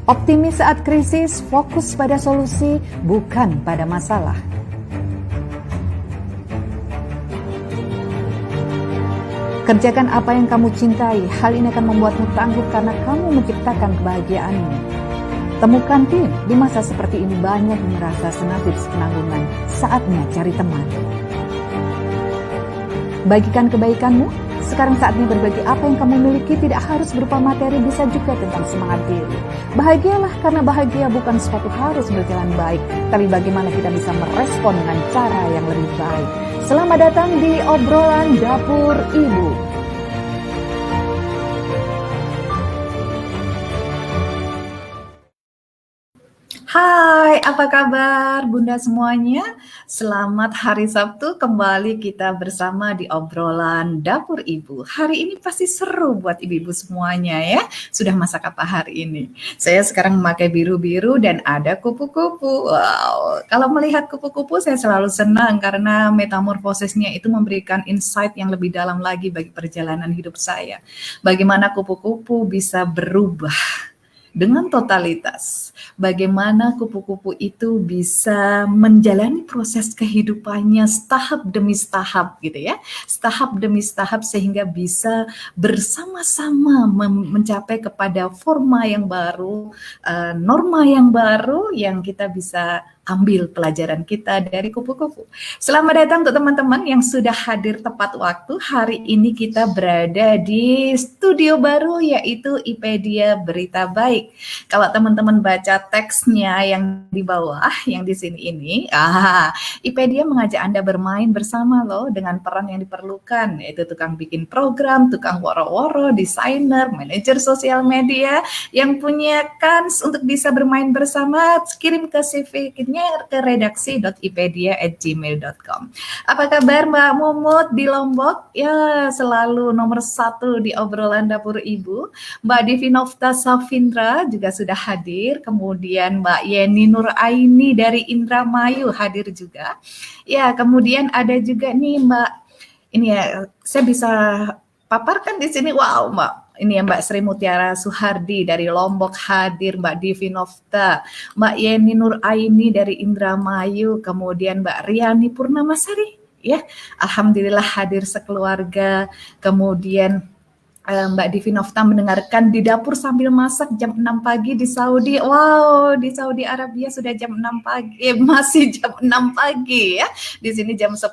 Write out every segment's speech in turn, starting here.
Optimis saat krisis, fokus pada solusi, bukan pada masalah. Kerjakan apa yang kamu cintai, hal ini akan membuatmu tangguh karena kamu menciptakan kebahagiaanmu. Temukan tim, di masa seperti ini banyak yang merasa senasib penanggungan, saatnya cari teman. Bagikan kebaikanmu, sekarang saatnya berbagi apa yang kamu miliki, tidak harus berupa materi, bisa juga tentang semangat diri. Bahagialah karena bahagia bukan suatu harus berjalan baik, tapi bagaimana kita bisa merespon dengan cara yang lebih baik. Selamat datang di obrolan Dapur Ibu. Hai, apa kabar Bunda semuanya? Selamat hari Sabtu, kembali kita bersama di obrolan Dapur Ibu. Hari ini pasti seru buat ibu-ibu semuanya ya. Sudah masak apa hari ini? Saya sekarang memakai biru-biru dan ada kupu-kupu. Wow, kalau melihat kupu-kupu saya selalu senang karena metamorfosisnya itu memberikan insight yang lebih dalam lagi bagi perjalanan hidup saya. Bagaimana kupu-kupu bisa berubah dengan totalitas, bagaimana kupu-kupu itu bisa menjalani proses kehidupannya tahap demi tahap gitu ya, tahap demi tahap sehingga bisa bersama-sama mencapai kepada forma yang baru, norma yang baru yang kita bisa ambil pelajaran kita dari kupu-kupu. Selamat datang untuk teman-teman yang sudah hadir tepat waktu. Hari ini kita berada di studio baru yaitu IPedia Berita Baik. Kalau teman-teman baca teksnya yang di bawah, yang di sini ini, IPedia mengajak Anda bermain bersama loh dengan peran yang diperlukan, yaitu tukang bikin program, tukang woro-woro, desainer, manajer sosial media yang punya kans untuk bisa bermain bersama. Kirim ke CV-nya ke redaksi.ipedia@gmail.com. Apa kabar Mbak Mumut di Lombok? Ya, selalu nomor 1 di obrolan Dapur Ibu. Mbak Divinovta Safindra juga sudah hadir. Kemudian Mbak Yeni Nuraini dari Indramayu hadir juga. Ya, kemudian ada juga nih Mbak, ini ya, saya bisa paparkan di sini. Wow, Mbak. Ini ya Mbak Sri Mutiara Suhardi dari Lombok hadir, Mbak Divinovta, Mbak Yeni Nuraini dari Indramayu, kemudian Mbak Riani Purnamasari, ya, alhamdulillah hadir sekeluarga. Kemudian Mbak Divinovta mendengarkan di dapur sambil masak jam 6 pagi di Saudi. Wow, di Saudi Arabia sudah jam 6 pagi, masih jam 6 pagi ya. Di sini jam 10.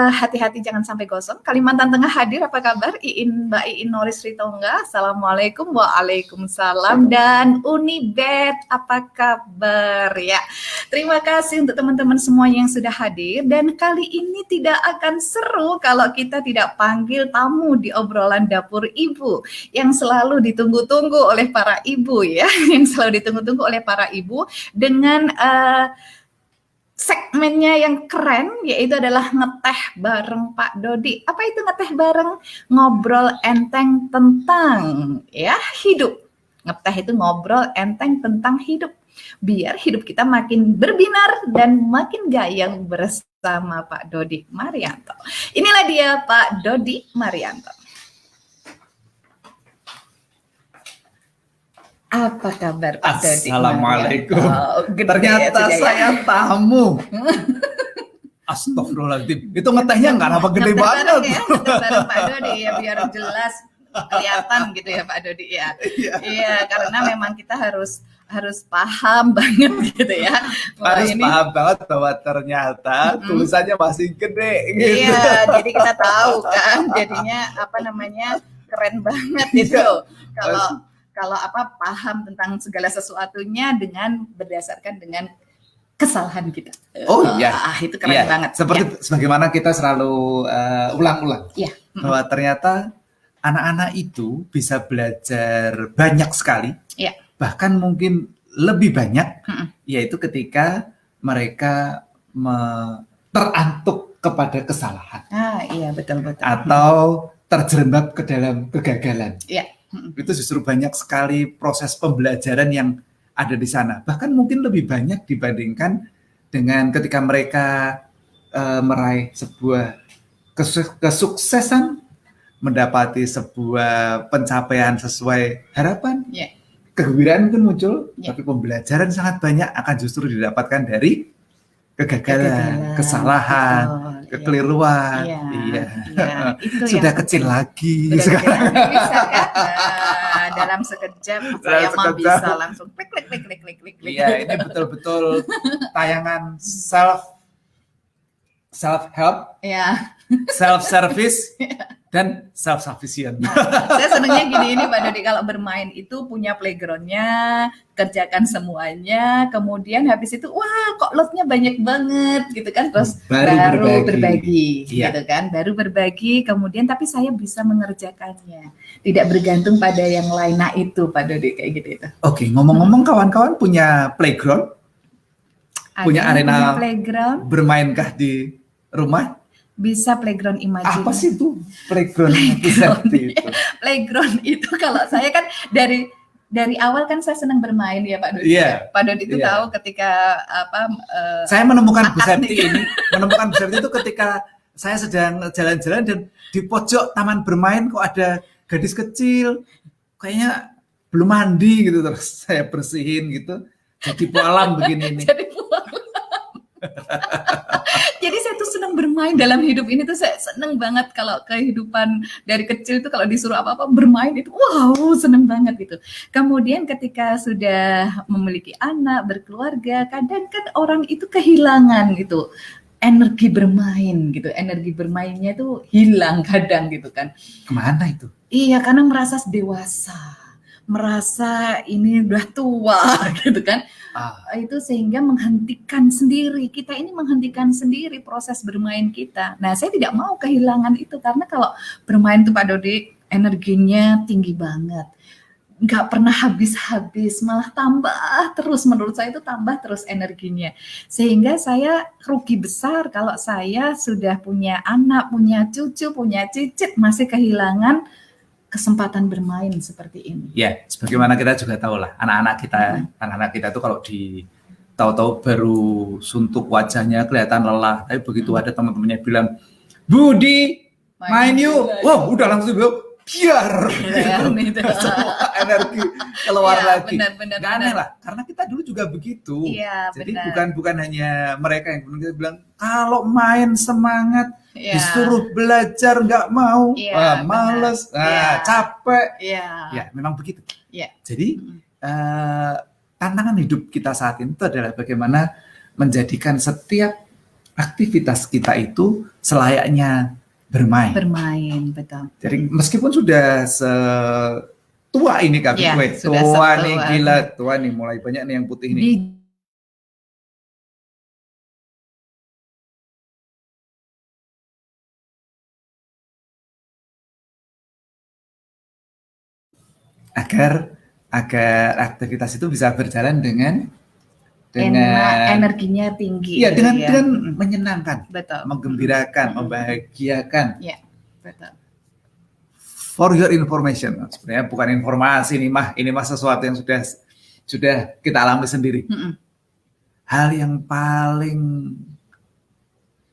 Hati-hati jangan sampai gosong. Kalimantan Tengah hadir, apa kabar? Mbak Iin Noris Ritonga, Assalamualaikum. Waalaikumsalam. Dan Unibet, apa kabar ya? Terima kasih untuk teman-teman semua yang sudah hadir. Dan kali ini tidak akan seru kalau kita tidak panggil tamu di obrolan Dapur Ibu yang selalu ditunggu-tunggu oleh para ibu ya, yang selalu ditunggu-tunggu oleh para ibu dengan segmennya yang keren, yaitu adalah ngeteh bareng Pak Dodi. Apa itu ngeteh bareng? Ngobrol enteng tentang ya hidup. Ngeteh itu ngobrol enteng tentang hidup. Biar hidup kita makin berbinar dan makin gayeng bersama Pak Dodi Marianto. Inilah dia Pak Dodi Marianto. Apa kabar Pak Dodi? Assalamualaikum. Ternyata ya, saya tamu. Astagfirullahaladzim. Itu ngetehnya nggak apa gede banget. Ya, bareng Pak Dodi ya biar jelas kelihatan gitu ya Pak Dodi ya. Iya, karena memang kita harus paham banget gitu ya. Harus paham banget bahwa ternyata tulisannya masih gede gitu. Iya, jadi kita tahu kan jadinya keren banget itu. Kalau paham tentang segala sesuatunya dengan berdasarkan dengan kesalahan kita. Oh iya, itu keren banget. Seperti sebagaimana kita selalu ulang-ulang bahwa ternyata anak-anak itu bisa belajar banyak sekali, bahkan mungkin lebih banyak, yaitu ketika mereka terantuk kepada kesalahan. Iya betul. Atau terjerembab ke dalam kegagalan. Iya. Itu justru banyak sekali proses pembelajaran yang ada di sana. Bahkan mungkin lebih banyak dibandingkan dengan ketika mereka meraih sebuah kesuksesan, mendapati sebuah pencapaian sesuai harapan. kegembiraan mungkin muncul, Ya. tapi pembelajaran sangat banyak akan justru didapatkan dari kegagalan, kesalahan, betul, kekeliruan. Iya, Iya. iya, itu Sudah yang kecil lagi Sudah sekarang. kecil, bisa kan? Nah, dalam sekejap saya mah sekejap. bisa langsung klik klik klik klik klik klik. Iya, ini betul-betul tayangan self help, Ya, self service, dan self sufficient. saya senangnya gini ini Pak Dodi, kalau bermain itu punya playgroundnya, kerjakan semuanya, kemudian habis itu wah kok lotnya banyak banget gitu kan, terus baru berbagi Iya. gitu kan, baru berbagi, kemudian tapi saya bisa mengerjakannya, tidak bergantung pada yang lain. Nah itu Pak Dodi kayak gitu itu. Oke, ngomong-ngomong kawan-kawan punya playground, punya Ada yang arena punya playground, bermainkah di rumah? bisa playground imajinasi. Apa sih itu playground seperti itu? Playground itu kalau saya kan dari awal kan saya senang bermain ya Pak Dodi. Iya. Pak Dodi itu Iya. tahu ketika Saya menemukan Bu Akad Septi ini, menemukan Bu Septi itu ketika saya sedang jalan-jalan dan di pojok taman bermain kok ada gadis kecil, kayaknya belum mandi gitu, terus saya bersihin gitu, jadi pualam begini nih. jadi pulang. Jadi saya tuh senang bermain dalam hidup ini tuh, saya senang banget kalau kehidupan dari kecil itu kalau disuruh apa-apa bermain itu wow senang banget gitu. Kemudian ketika sudah memiliki anak, berkeluarga, kadang kan orang itu kehilangan gitu energi bermain gitu, energi bermainnya itu hilang kadang gitu kan. Kemana itu? Iya, karena merasa dewasa, merasa ini udah tua gitu kan. Itu sehingga menghentikan sendiri, kita ini menghentikan sendiri proses bermain kita. Nah, saya tidak mau kehilangan itu, karena kalau bermain tuh Pak Dodi energinya tinggi banget, nggak pernah habis-habis, malah tambah terus, menurut saya itu tambah terus energinya. Sehingga saya rugi besar kalau saya sudah punya anak, punya cucu, punya cicit, masih kehilangan kesempatan bermain seperti ini. Ya, sebagaimana kita juga tahu lah, anak-anak kita tuh kalau tahu-tahu baru suntuk wajahnya kelihatan lelah, tapi begitu ada teman-temannya bilang, Budi, main yuk, wah udah langsung biar semua energi keluar lagi. Benar-benar. Gak aneh lah, karena kita dulu juga begitu. Iya, jadi benar. bukan hanya mereka yang kemudian kita bilang, kalau main semangat, disuruh belajar nggak mau, males, capek. Ya, memang begitu. Jadi tantangan hidup kita saat ini itu adalah bagaimana menjadikan setiap aktivitas kita itu selayaknya bermain, betul. Jadi meskipun sudah tua ini kami, tua nih, gila, tua nih, mulai banyak nih yang putih nih. Agar aktivitas itu bisa berjalan dengan energinya tinggi. Iya, dengan menyenangkan, betul, menggembirakan, membahagiakan. Iya, betul. For your information, sebenarnya bukan informasi ini mah sesuatu yang sudah kita alami sendiri. Hal yang paling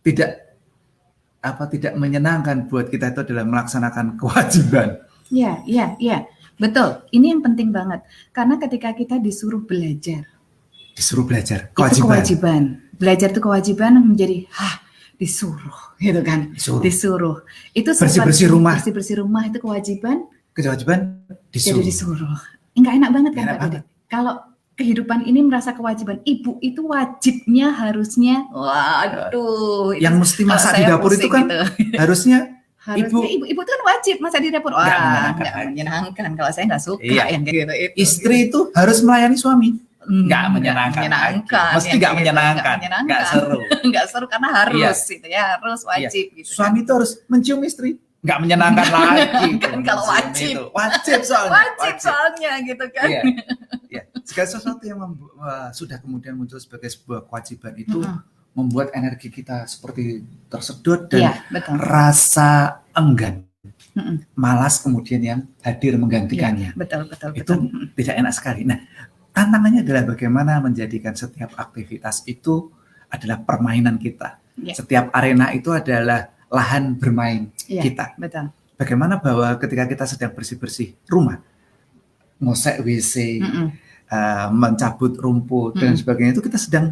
tidak menyenangkan buat kita itu adalah melaksanakan kewajiban. Iya, betul. Ini yang penting banget, karena ketika kita disuruh belajar, kewajiban. Belajar itu kewajiban menjadi disuruh, gitu kan? Disuruh. Itu bersih-bersih rumah itu kewajiban disuruh. Jadi disuruh. Enggak enak banget kan Pak Dodi? Kalau kehidupan ini merasa kewajiban, ibu itu wajibnya harusnya, waduh. Yang mesti masak di dapur itu kan gitu. harusnya ibu itu kan wajib masak di dapur. Wah, enggak menyenangkan. Kalau saya enggak suka yang gitu. Istri itu harus melayani suami. Nggak menyenangkan. Mesti nggak menyenangkan. Nggak seru. Nggak seru karena harus itu ya, harus wajib gitu. Suami itu harus mencium istri. Nggak menyenangkan lagi. Kan kalau wajib soalnya gitu kan. Iya. Segala sesuatu yang sudah kemudian muncul sebagai sebuah kewajiban itu membuat energi kita seperti tersedot dan rasa enggan. Malas kemudian yang hadir menggantikannya. Betul. Itu tidak enak sekali. Nah, tantangannya adalah bagaimana menjadikan setiap aktivitas itu adalah permainan kita. Setiap arena itu adalah lahan bermain kita. Betul. Bagaimana bahwa ketika kita sedang bersih-bersih rumah, ngosek WC, mencabut rumput dan sebagainya, itu kita sedang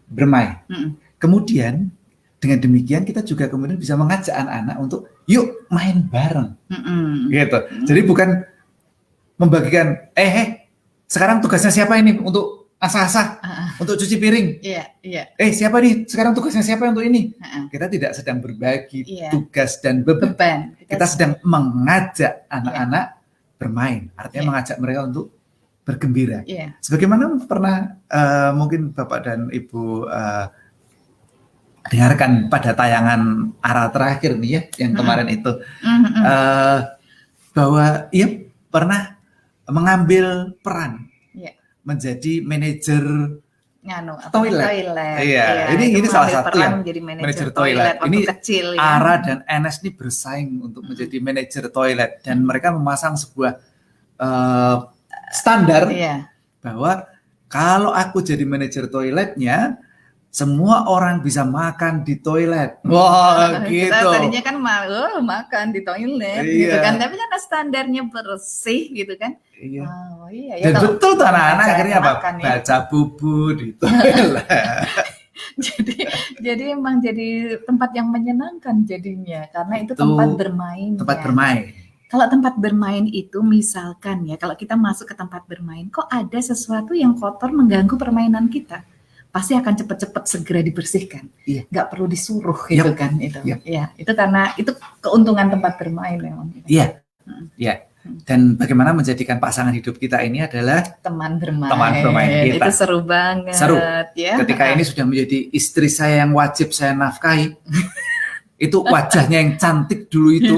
bermain. Kemudian dengan demikian kita juga kemudian bisa mengajak anak-anak untuk yuk main bareng, gitu. Jadi bukan membagikan, sekarang tugasnya siapa ini untuk asah-asah, untuk cuci piring. Siapa nih sekarang tugasnya siapa untuk ini? Kita tidak sedang berbagi tugas dan beban. Kita sedang mengajak anak-anak bermain. Artinya mengajak mereka untuk bergembira. Sebagaimana pernah mungkin Bapak dan Ibu dengarkan pada tayangan ARA terakhir nih ya, yang kemarin itu, bahwa ia pernah mengambil peran menjadi manajer toilet. Ini salah satu yang manajer toilet. Ini kecil, ARA dan NS ini bersaing untuk menjadi manajer toilet, dan mereka memasang sebuah standar bahwa kalau aku jadi manajer toiletnya, semua orang bisa makan di toilet. Wah, gitu. Kita tadinya kan makan di toilet, gitu kan. Tapi karena standarnya bersih, gitu kan. Dan betul tuh anak-anak akhirnya baca bubu di toilet. jadi emang jadi tempat yang menyenangkan jadinya, karena itu tempat bermain. Tempat bermain. Kalau tempat bermain itu misalkan ya, kalau kita masuk ke tempat bermain, kok ada sesuatu yang kotor mengganggu permainan kita, pasti akan cepat-cepat segera dibersihkan, nggak perlu disuruh gitu kan itu. Itu karena itu keuntungan tempat bermain memang. Dan bagaimana menjadikan pasangan hidup kita ini adalah teman bermain. Teman bermain kita. Itu seru banget. Seru. Ya. Ketika ini sudah menjadi istri saya yang wajib saya nafkahi, itu wajahnya yang cantik dulu itu.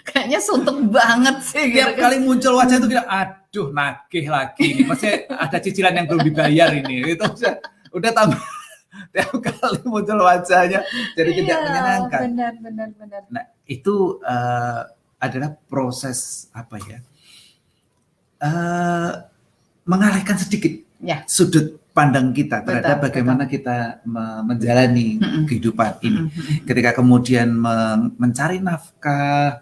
Kayaknya suntuk banget sih. Tiap kali muncul wajah itu kita, aduh nagih lagi nih. Masih ada cicilan yang belum dibayar ini. Itu udah tambah tiap kali muncul wajahnya, jadi tidak menyenangkan. Benar. Nah itu adalah proses apa ya? Mengalihkan sedikit sudut pandang kita terhadap bagaimana kita menjalani kehidupan ini. Ketika kemudian mencari nafkah,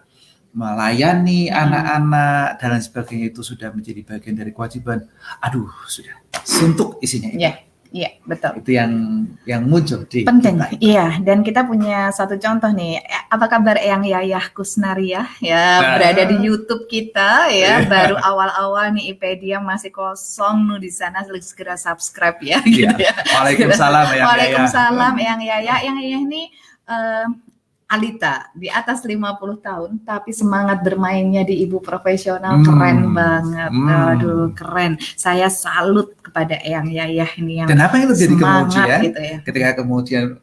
melayani anak-anak dan lain sebagainya, itu sudah menjadi bagian dari kewajiban. Aduh, sudah suntuk isinya itu. Iya, betul. Itu yang muncul di penting. Iya, dan kita punya satu contoh nih. Apa kabar Eyang Yayah Kusnariah ya, berada di YouTube kita ya. Baru awal-awal nih IPedia masih kosong di sana, segera subscribe ya gitu ya. Waalaikumsalam Eyang Yayah. Waalaikumsalam Eyang Yayah. Eyang Yayah ini Alita di atas 50 tahun, tapi semangat bermainnya di ibu profesional keren banget. Aduh, keren. Saya salut kepada Eyang Yayah ini yang dan apa yang terjadi kemudian gitu ya. Ketika kemudian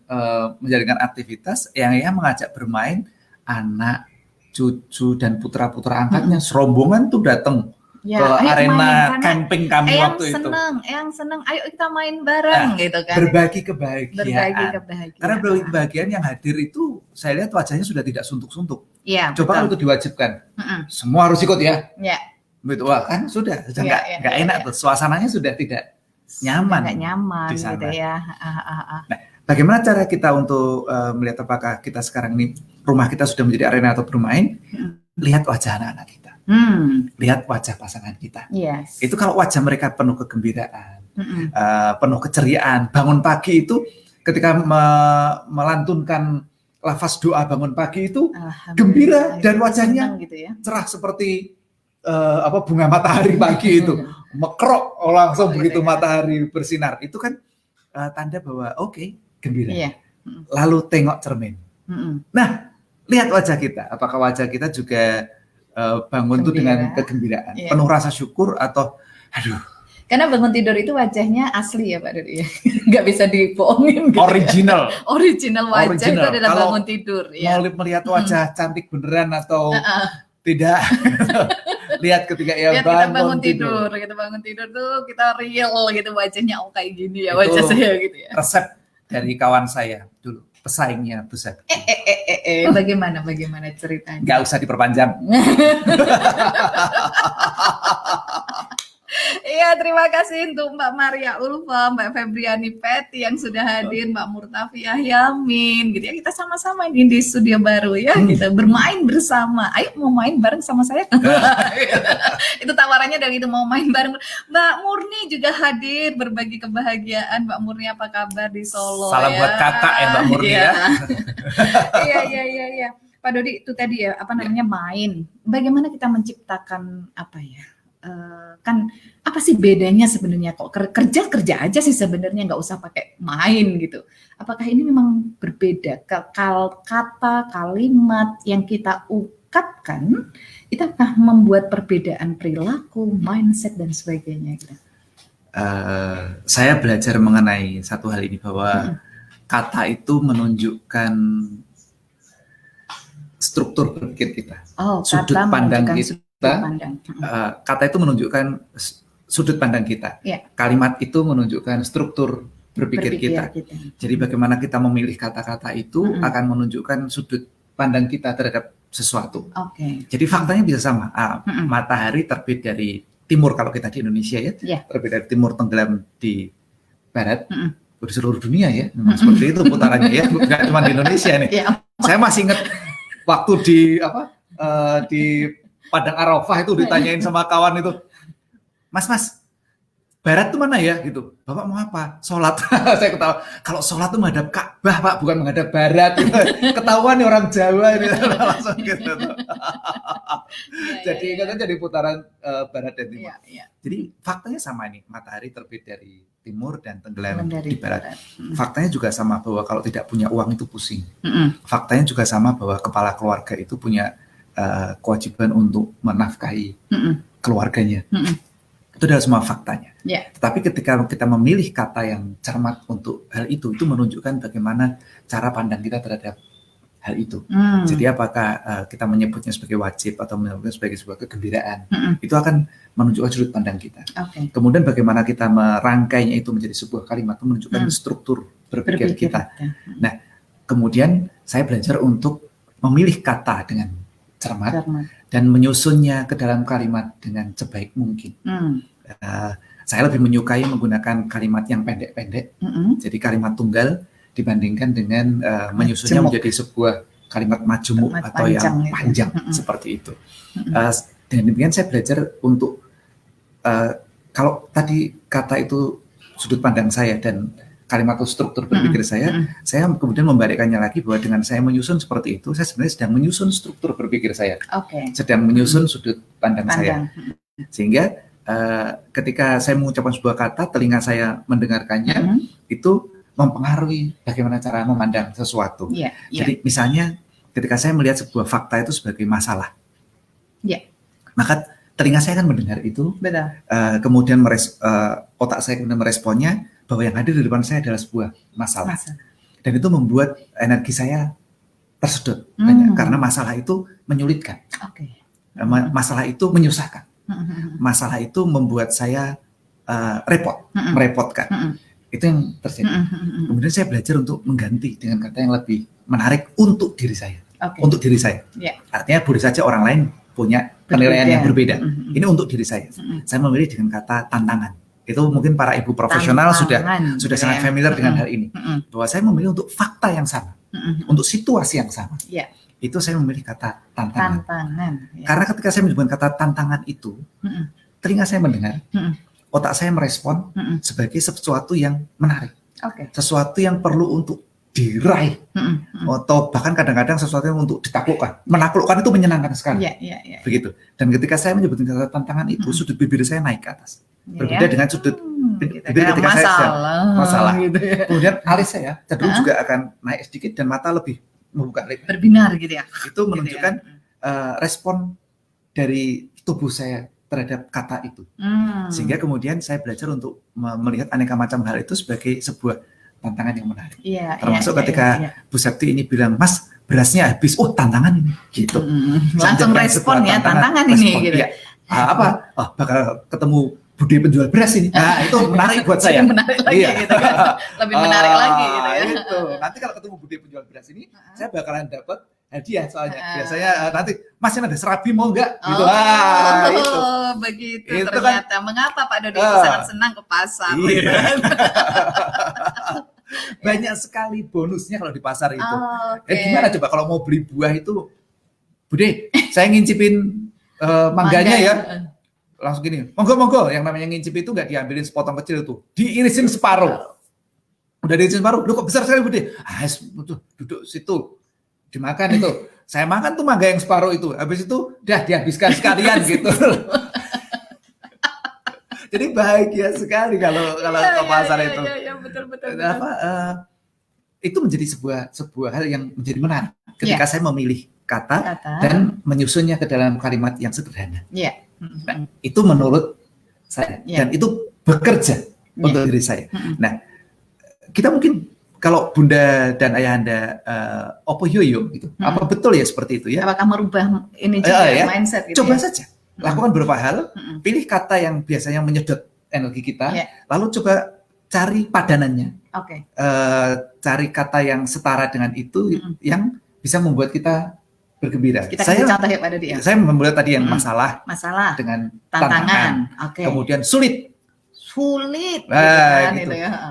menjalankan aktivitas, Eyang Yayah mengajak bermain anak, cucu dan putra-putra angkatnya. Serombongan tuh datang ke arena camping kami waktu itu. Eyang seneng, ayo kita main bareng gitu kan. Berbagi kebahagiaan. Karena berbagi kebahagiaan yang hadir itu, saya lihat wajahnya sudah tidak suntuk-suntuk. Coba kalau itu diwajibkan, semua harus ikut ya. Begitu, wah kan sudah nggak enak tuh, suasananya sudah tidak nyaman. Nggak nyaman di sana. Gitu ya. Nah, bagaimana cara kita untuk melihat apakah kita sekarang ini rumah kita sudah menjadi arena atau bermain? Lihat wajah anak-anak kita. Lihat wajah pasangan kita. Itu kalau wajah mereka penuh kegembiraan, penuh keceriaan, bangun pagi itu ketika melantunkan lafaz doa bangun pagi itu gembira dan wajahnya gitu ya. Cerah seperti bunga matahari pagi itu, mekrok langsung begitu matahari bersinar. Itu kan tanda bahwa gembira. Lalu tengok cermin. Nah, lihat wajah kita. Apakah wajah kita juga bangun tuh dengan kegembiraan, penuh rasa syukur atau aduh. Karena bangun tidur itu wajahnya asli ya Pak Dodi, nggak bisa dibohongin. Gitu original wajah itu adalah kalau bangun tidur. Mau melihat wajah cantik beneran atau tidak, lihat ketika bangun tidur. Kita bangun tidur tuh kita real gitu wajahnya, kayak gini ya wajah saya gitu ya. Resep dari kawan saya dulu, pesaingnya besar. Bagaimana ceritanya? Gak usah diperpanjang. Iya, terima kasih untuk Mbak Maria Ulfa, Mbak Febriani Peti yang sudah hadir, Mbak Murtafiah Yamin, gitu ya. Kita sama-sama ini di studio baru ya, kita bermain bersama. Ayo mau main bareng sama saya. Itu tawarannya dari itu, mau main bareng. Mbak Murni juga hadir, berbagi kebahagiaan. Mbak Murni apa kabar di Solo? Salam buat kakak ya Mbak Murni ya. Iya. Pak Dodi, itu tadi ya, apa namanya, main. Bagaimana kita menciptakan apa ya? Kan apa sih bedanya sebenarnya, kok kerja aja sih sebenarnya, nggak usah pakai main gitu. Apakah ini memang berbeda kata kalimat yang kita ungkapkan itu akan membuat perbedaan perilaku, mindset dan sebagainya gitu? Saya belajar mengenai satu hal ini bahwa kata itu menunjukkan struktur berpikir kita, sudut pandang kita. Kata itu menunjukkan sudut pandang kita. Kalimat itu menunjukkan struktur berpikir kita. Jadi bagaimana kita memilih kata-kata itu akan menunjukkan sudut pandang kita terhadap sesuatu. Jadi faktanya bisa sama. Matahari terbit dari timur kalau kita di Indonesia ya, terbit dari timur tenggelam di barat. Di seluruh dunia ya, memang seperti itu putarannya ya, bukan cuma di Indonesia nih. Saya masih ingat waktu di Padang Arafah itu ditanyain sama kawan itu, Mas, barat tuh mana ya gitu. Bapak mau apa? Sholat. Saya ketawa. Kalau sholat tuh menghadap Ka'bah Pak, bukan menghadap barat. Gitu. Ketahuan nih orang Jawa ini langsung gitu. Jadi katanya jadi putaran barat dan timur. Jadi faktanya sama nih, matahari terbit dari timur dan tenggelam di barat. Faktanya juga sama bahwa kalau tidak punya uang itu pusing. Faktanya juga sama bahwa kepala keluarga itu punya kewajiban untuk menafkahi keluarganya. Itu adalah semua faktanya. Tetapi ketika kita memilih kata yang cermat untuk hal itu menunjukkan bagaimana cara pandang kita terhadap hal itu. Jadi apakah kita menyebutnya sebagai wajib atau menyebutnya sebagai sebuah kegembiraan, itu akan menunjukkan sudut pandang kita. Kemudian bagaimana kita merangkainya itu menjadi sebuah kalimat, itu menunjukkan struktur berpikir kita. Nah, kemudian saya belajar untuk memilih kata dengan cermat dan menyusunnya ke dalam kalimat dengan sebaik mungkin. Saya lebih menyukai menggunakan kalimat yang pendek-pendek, jadi kalimat tunggal, dibandingkan dengan menyusunnya menjadi sebuah kalimat majemuk atau yang panjang seperti itu. Dengan demikian saya belajar untuk kalau tadi kata itu sudut pandang saya dan kalimat itu struktur berpikir saya kemudian membalikkannya lagi bahwa dengan saya menyusun seperti itu, saya sebenarnya sedang menyusun struktur berpikir saya, sedang menyusun sudut pandang saya, sehingga ketika saya mengucapkan sebuah kata, telinga saya mendengarkannya, itu mempengaruhi bagaimana cara memandang sesuatu. Jadi misalnya ketika saya melihat sebuah fakta itu sebagai masalah, maka telinga saya akan mendengar itu, kemudian otak saya kemudian meresponnya bahwa yang hadir di depan saya adalah sebuah masalah. Dan itu membuat energi saya tersedot karena masalah itu menyulitkan, masalah itu menyusahkan, masalah itu membuat saya merepotkan. Itu yang terjadi. Kemudian saya belajar untuk mengganti dengan kata yang lebih menarik untuk diri saya. Untuk diri saya. Artinya boleh saja orang lain punya penilaian yang berbeda. Ini untuk diri saya. Saya memilih dengan kata tantangan. Itu mungkin para ibu profesional sudah sangat familiar dengan hal ini. Bahwa saya memilih untuk fakta yang sama, untuk situasi yang sama. Itu saya memilih kata tantangan. Karena ketika saya menyebutkan kata tantangan itu, telinga saya mendengar, otak saya merespon sebagai sesuatu yang menarik, sesuatu yang perlu untuk diraih, atau bahkan kadang-kadang sesuatu yang untuk ditaklukkan. Menaklukkan itu menyenangkan sekali, begitu. Dan ketika saya menyebutkan kata tantangan itu, sudut bibir saya naik ke atas, berbeda dengan sudut bibir ketika saya sedang masalah. Gitu ya. Kemudian alis saya cenderung juga akan naik sedikit dan mata lebih membuka lebar, berbinar gitu ya. Itu menunjukkan respon dari tubuh saya terhadap kata itu, sehingga kemudian saya belajar untuk melihat aneka macam hal itu sebagai sebuah tantangan yang menarik. Termasuk ketika Bu Septi ini bilang, Mas berasnya habis, oh tantangan ini, gitu. Langsung respon ya, tantangan ini, gitu. Bakal ketemu Bude penjual beras ini. Nah itu menarik buat saya. Menarik lagi gitu kan. Lebih menarik lagi gitu ya. Itu. Nanti kalau ketemu Bude penjual beras ini, saya bakalan dapat hadiah soalnya. Biasanya nanti masih ada serabi mau nggak? Gitu. Itu. Begitu itu ternyata. Kan, mengapa Pak Dodi sangat senang ke pasar? Iya. Banyak sekali bonusnya kalau di pasar itu. Gimana coba kalau mau beli buah itu, Bude, saya ngincipin mangganya ya. Langsung gini, monggo, yang namanya ngincip itu nggak diambilin sepotong kecil itu, diirisin separuh. Udah diirisin separuh, lu kok besar sekali Bude? Duduk situ, dimakan itu. Saya makan tuh mangga yang separuh itu, habis itu udah dihabiskan sekalian gitu. Jadi bahagia sekali kalau ke pasar itu. Betul. Itu menjadi sebuah hal yang menjadi menarik ketika saya memilih kata dan menyusunnya ke dalam kalimat yang sederhana. Nah, itu menurut saya dan itu bekerja untuk diri saya. Nah, kita mungkin kalau Bunda dan Ayahanda opo yoyo gitu, apa betul ya seperti itu ya? Apakah merubah ini juga mindset gitu? Coba saja lakukan beberapa hal, pilih kata yang biasanya menyedot energi kita, lalu coba cari padanannya. Cari kata yang setara dengan itu yang bisa membuat kita bergembira. Saya contoh ya Pak Dodi ya. Saya membuat tadi yang masalah dengan tantangan. Kemudian sulit. Gitu.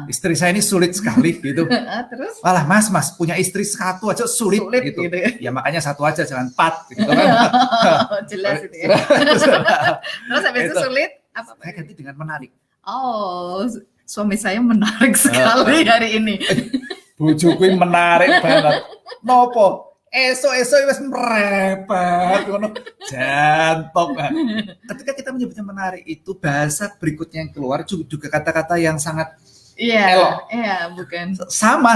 Istri saya ini sulit sekali gitu. Terus? Malah mas punya istri satu aja sulit gitu. Ya makanya satu aja jangan 4 gitu kan. Jelas itu ya. Terus habis itu sulit apa? Saya ganti dengan menarik. Suami saya menarik sekali hari ini. Bojoku menarik banget. Nopo? Esok wis merepet ngono jantok. Ketika kita menyebutnya menarik itu bahasa berikutnya yang keluar juga kata-kata yang sangat elok. Iya, bukan. Sama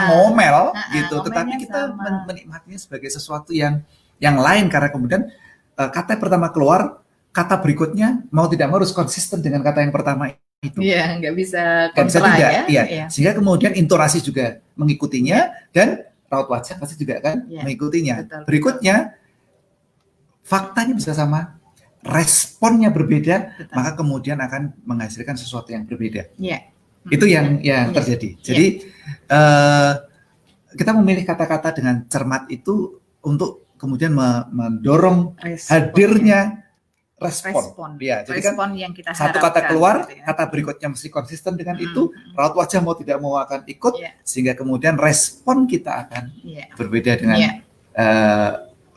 ngomel gitu, tetapi kita menikmatinya sebagai sesuatu yang lain karena kemudian kata pertama keluar, kata berikutnya mau tidak mau harus konsisten dengan kata yang pertama itu. Iya, nggak bisa kontra ya. Iya. Sehingga kemudian intonasi juga mengikutinya dan raut wajah pasti juga kan mengikutinya. Betul, berikutnya, faktanya bisa sama, responnya berbeda, maka kemudian akan menghasilkan sesuatu yang berbeda. Itu yang terjadi. Jadi kita memilih kata-kata dengan cermat itu untuk kemudian mendorong hadirnya respon. Ya, jadi respon yang kita satu kata keluar, gitu ya. Kata berikutnya mesti konsisten dengan itu, raut wajah mau tidak mau akan ikut, sehingga kemudian respon kita akan berbeda dengan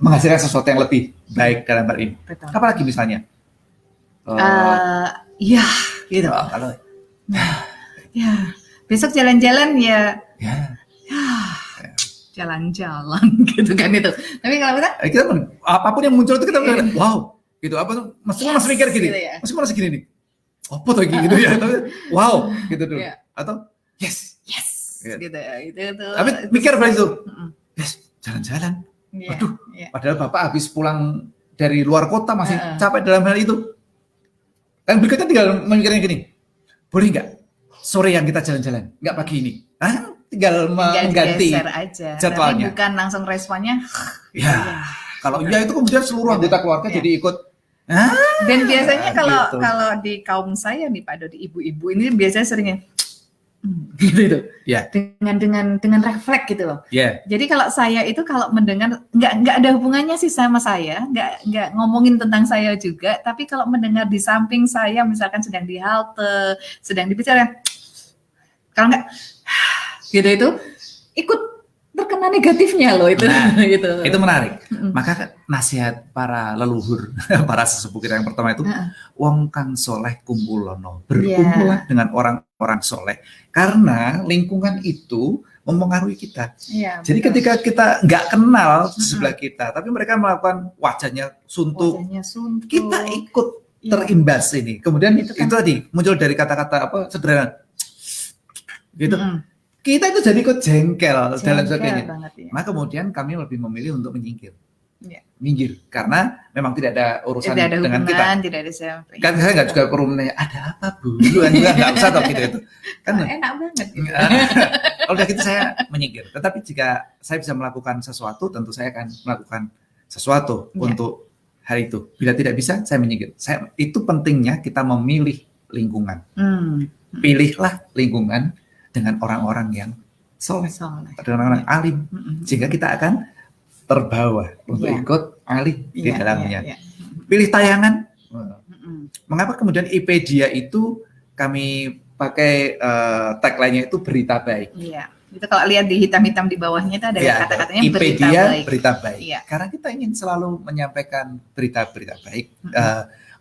menghasilkan sesuatu yang lebih baik dalam hal ini. Betul. Apalagi misalnya? Gitu. Kalau besok jalan-jalan jalan-jalan gitu kan itu. Tapi kalau kita apapun yang muncul itu kita bilang, wow. Gitu apa tuh masih mikir gini gitu ya? Masih gini nih apa tuh gitu ya wow gitu dulu atau yes gitu ya itu tapi mikir balik itu jalan-jalan padahal bapak habis pulang dari luar kota masih capek dalam hal itu dan berikutnya tinggal memikirnya gini boleh nggak sore yang kita jalan-jalan nggak pagi ini tinggal mengganti jadwalnya. Tapi bukan langsung responnya kalau itu kemudian seluruh anggota keluarga jadi ikut. Dan biasanya kalau di kaum saya nih Pak Dodi, ibu-ibu ini biasanya seringnya gitu. Dengan refleks gitu loh. Jadi kalau saya itu kalau mendengar nggak ada hubungannya sih sama saya, nggak ngomongin tentang saya juga, tapi kalau mendengar di samping saya misalkan sedang di halte, sedang dibicara, kalau nggak gitu itu ikut terkena negatifnya loh itu. Gitu. Itu menarik. Maka nasihat para leluhur, para sesepuh kita yang pertama itu, wong kang soleh kumpulono, berkumpullah dengan orang-orang soleh, karena lingkungan itu mempengaruhi kita. Jadi ketika kita nggak kenal sebelah kita, tapi mereka melakukan wajahnya suntuk, kita ikut terimbas ini. Kemudian itu tadi muncul dari kata-kata sederhana, gitu. Kita itu jadi ikut jengkel dalam sebagainya. Maka kemudian kami lebih memilih untuk menyingkir. Minggir karena memang tidak ada urusan dengan kita. Tidak ada siapa. Kan saya nggak juga perlu menanya ada apa Bu? Nggak usah tahu gitu. Kan enak banget. Gitu. Kalau udah gitu saya menyingkir. Tetapi jika saya bisa melakukan sesuatu, tentu saya akan melakukan sesuatu untuk hari itu. Bila tidak bisa, saya menyingkir. Itu pentingnya kita memilih lingkungan. Pilihlah lingkungan dengan orang-orang yang soleh, dengan orang-orang alim, sehingga kita akan terbawa untuk ikut alih di dalamnya. Pilih tayangan. Mengapa kemudian IPedia itu kami pakai tagline-nya itu berita baik? Iya. Itu kalau lihat di hitam-hitam di bawahnya itu ada kata-katanya IPedia berita baik. Karena kita ingin selalu menyampaikan berita-berita baik,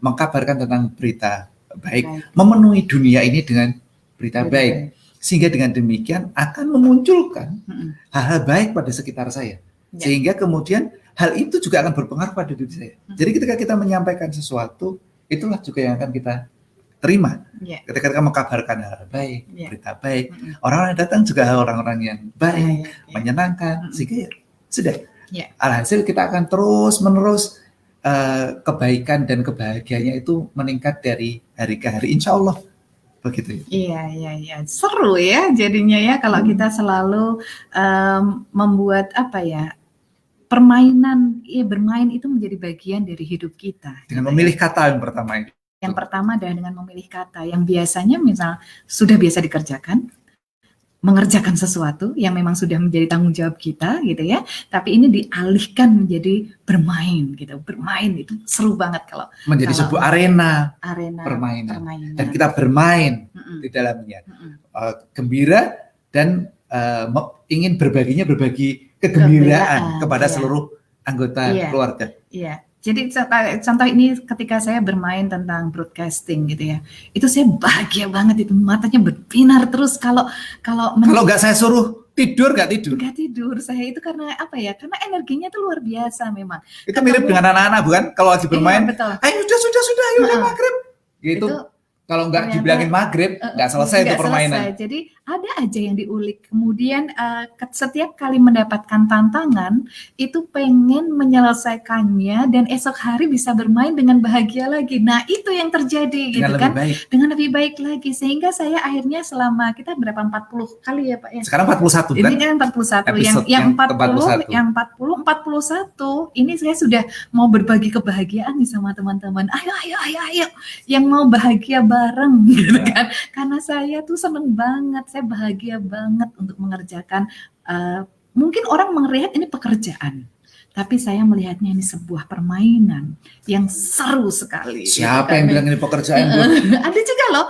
mengkabarkan tentang berita baik, memenuhi dunia ini dengan berita baik. Sehingga dengan demikian akan memunculkan hal-hal baik pada sekitar saya. Sehingga kemudian hal itu juga akan berpengaruh pada diri saya. Jadi ketika kita menyampaikan sesuatu, itulah juga yang akan kita terima. Ketika kita mengkabarkan hal baik, berita baik, orang-orang yang datang juga orang-orang yang baik, menyenangkan. Sehingga sudah. Alhasil kita akan terus-menerus kebaikan dan kebahagiaannya itu meningkat dari hari ke hari, insya Allah. Begitu. Iya. Seru ya jadinya ya kalau kita selalu membuat permainan, bermain itu menjadi bagian dari hidup kita. Dengan memilih kata yang pertama itu. Yang pertama adalah dengan memilih kata yang biasanya misal sudah biasa dikerjakan, mengerjakan sesuatu yang memang sudah menjadi tanggung jawab kita gitu ya, tapi ini dialihkan menjadi bermain gitu. Bermain itu seru banget kalau menjadi sebuah arena permainan. Dan kita bermain di dalamnya, gembira dan ingin berbagi kegembiraan kepada seluruh anggota keluarga. Iya. Jadi contoh ini ketika saya bermain tentang broadcasting gitu ya, itu saya bahagia banget, itu matanya berbinar terus kalau nggak saya suruh tidur nggak tidur saya itu karena karena energinya itu luar biasa memang. Itu mirip dengan anak-anak bukan, kalau lagi bermain, ayo sudah ayo maghrib gitu. Kalau nggak dibilangin maghrib, nggak selesai itu permainan. Jadi ada aja yang diulik. Kemudian setiap kali mendapatkan tantangan, itu pengen menyelesaikannya dan esok hari bisa bermain dengan bahagia lagi. Nah itu yang terjadi dengan lebih baik lagi. Sehingga saya akhirnya selama kita berapa 40 kali ya Pak ya? Sekarang 41 ini kan? Yang 41. Yang 41 ini saya sudah mau berbagi kebahagiaan nih sama teman-teman. Ayo. Yang mau bahagia bareng gitu kan. Karena saya tuh seneng banget, saya bahagia banget untuk mengerjakan, mungkin orang melihat ini pekerjaan, tapi saya melihatnya ini sebuah permainan yang seru sekali. Siapa yang bilang ini pekerjaan? Ada juga loh,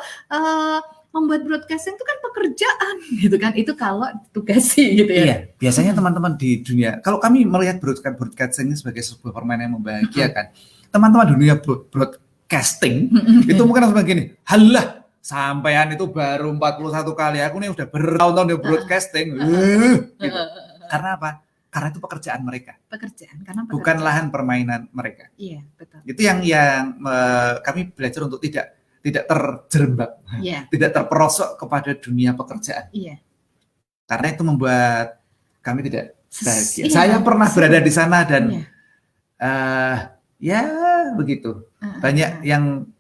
membuat broadcasting itu kan pekerjaan gitu kan, itu kalau ditugasi gitu ya. Iya, biasanya teman-teman di dunia, kalau kami melihat broadcasting ini sebagai sebuah permainan yang membahagiakan, teman-teman di dunia broadcasting itu mungkin langsung begini, halah sampean itu baru 41 kali, aku nih udah bertahun-tahun di broadcasting. Gitu. Karena apa? Karena itu pekerjaan mereka. Bukan lahan permainan mereka. Iya, betul. Itu yang kami belajar untuk tidak terjerembab, tidak terperosok kepada dunia pekerjaan. Iya. Karena itu membuat kami tidak bahagia. Saya pernah berada di sana dan begitu. Banyak yang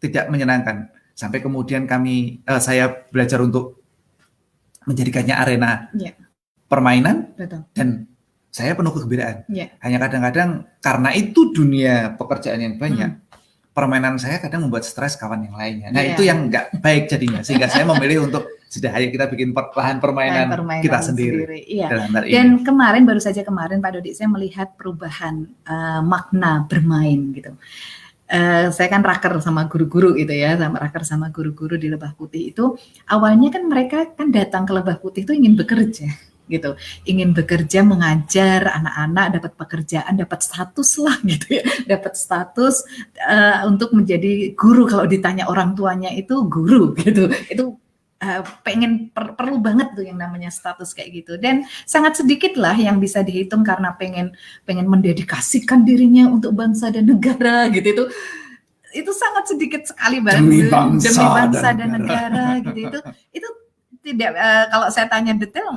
tidak menyenangkan. Sampai kemudian saya belajar untuk menjadikannya arena permainan. Betul. Dan saya penuh kegembiraan. Hanya kadang-kadang karena itu dunia pekerjaan yang banyak, permainan saya kadang membuat stres kawan yang lainnya. Nah itu yang nggak baik jadinya, sehingga saya memilih untuk sudah ayo kita bikin lahan permainan kita sendiri. Iya. Dan baru saja kemarin Pak Dodi, saya melihat perubahan makna bermain gitu. Saya kan raker sama guru-guru gitu ya, sama guru-guru di Lebah Putih itu. Awalnya kan mereka kan datang ke Lebah Putih itu ingin bekerja gitu, ingin bekerja mengajar anak-anak, dapat pekerjaan, dapat status lah gitu ya, dapat status untuk menjadi guru. Kalau ditanya orang tuanya itu guru gitu, itu perlu banget tuh yang namanya status kayak gitu. Dan sangat sedikit lah yang bisa dihitung karena pengen mendedikasikan dirinya untuk bangsa dan negara gitu. Itu sangat sedikit sekali banget demi bangsa dan negara gitu. Itu tidak, kalau saya tanya detail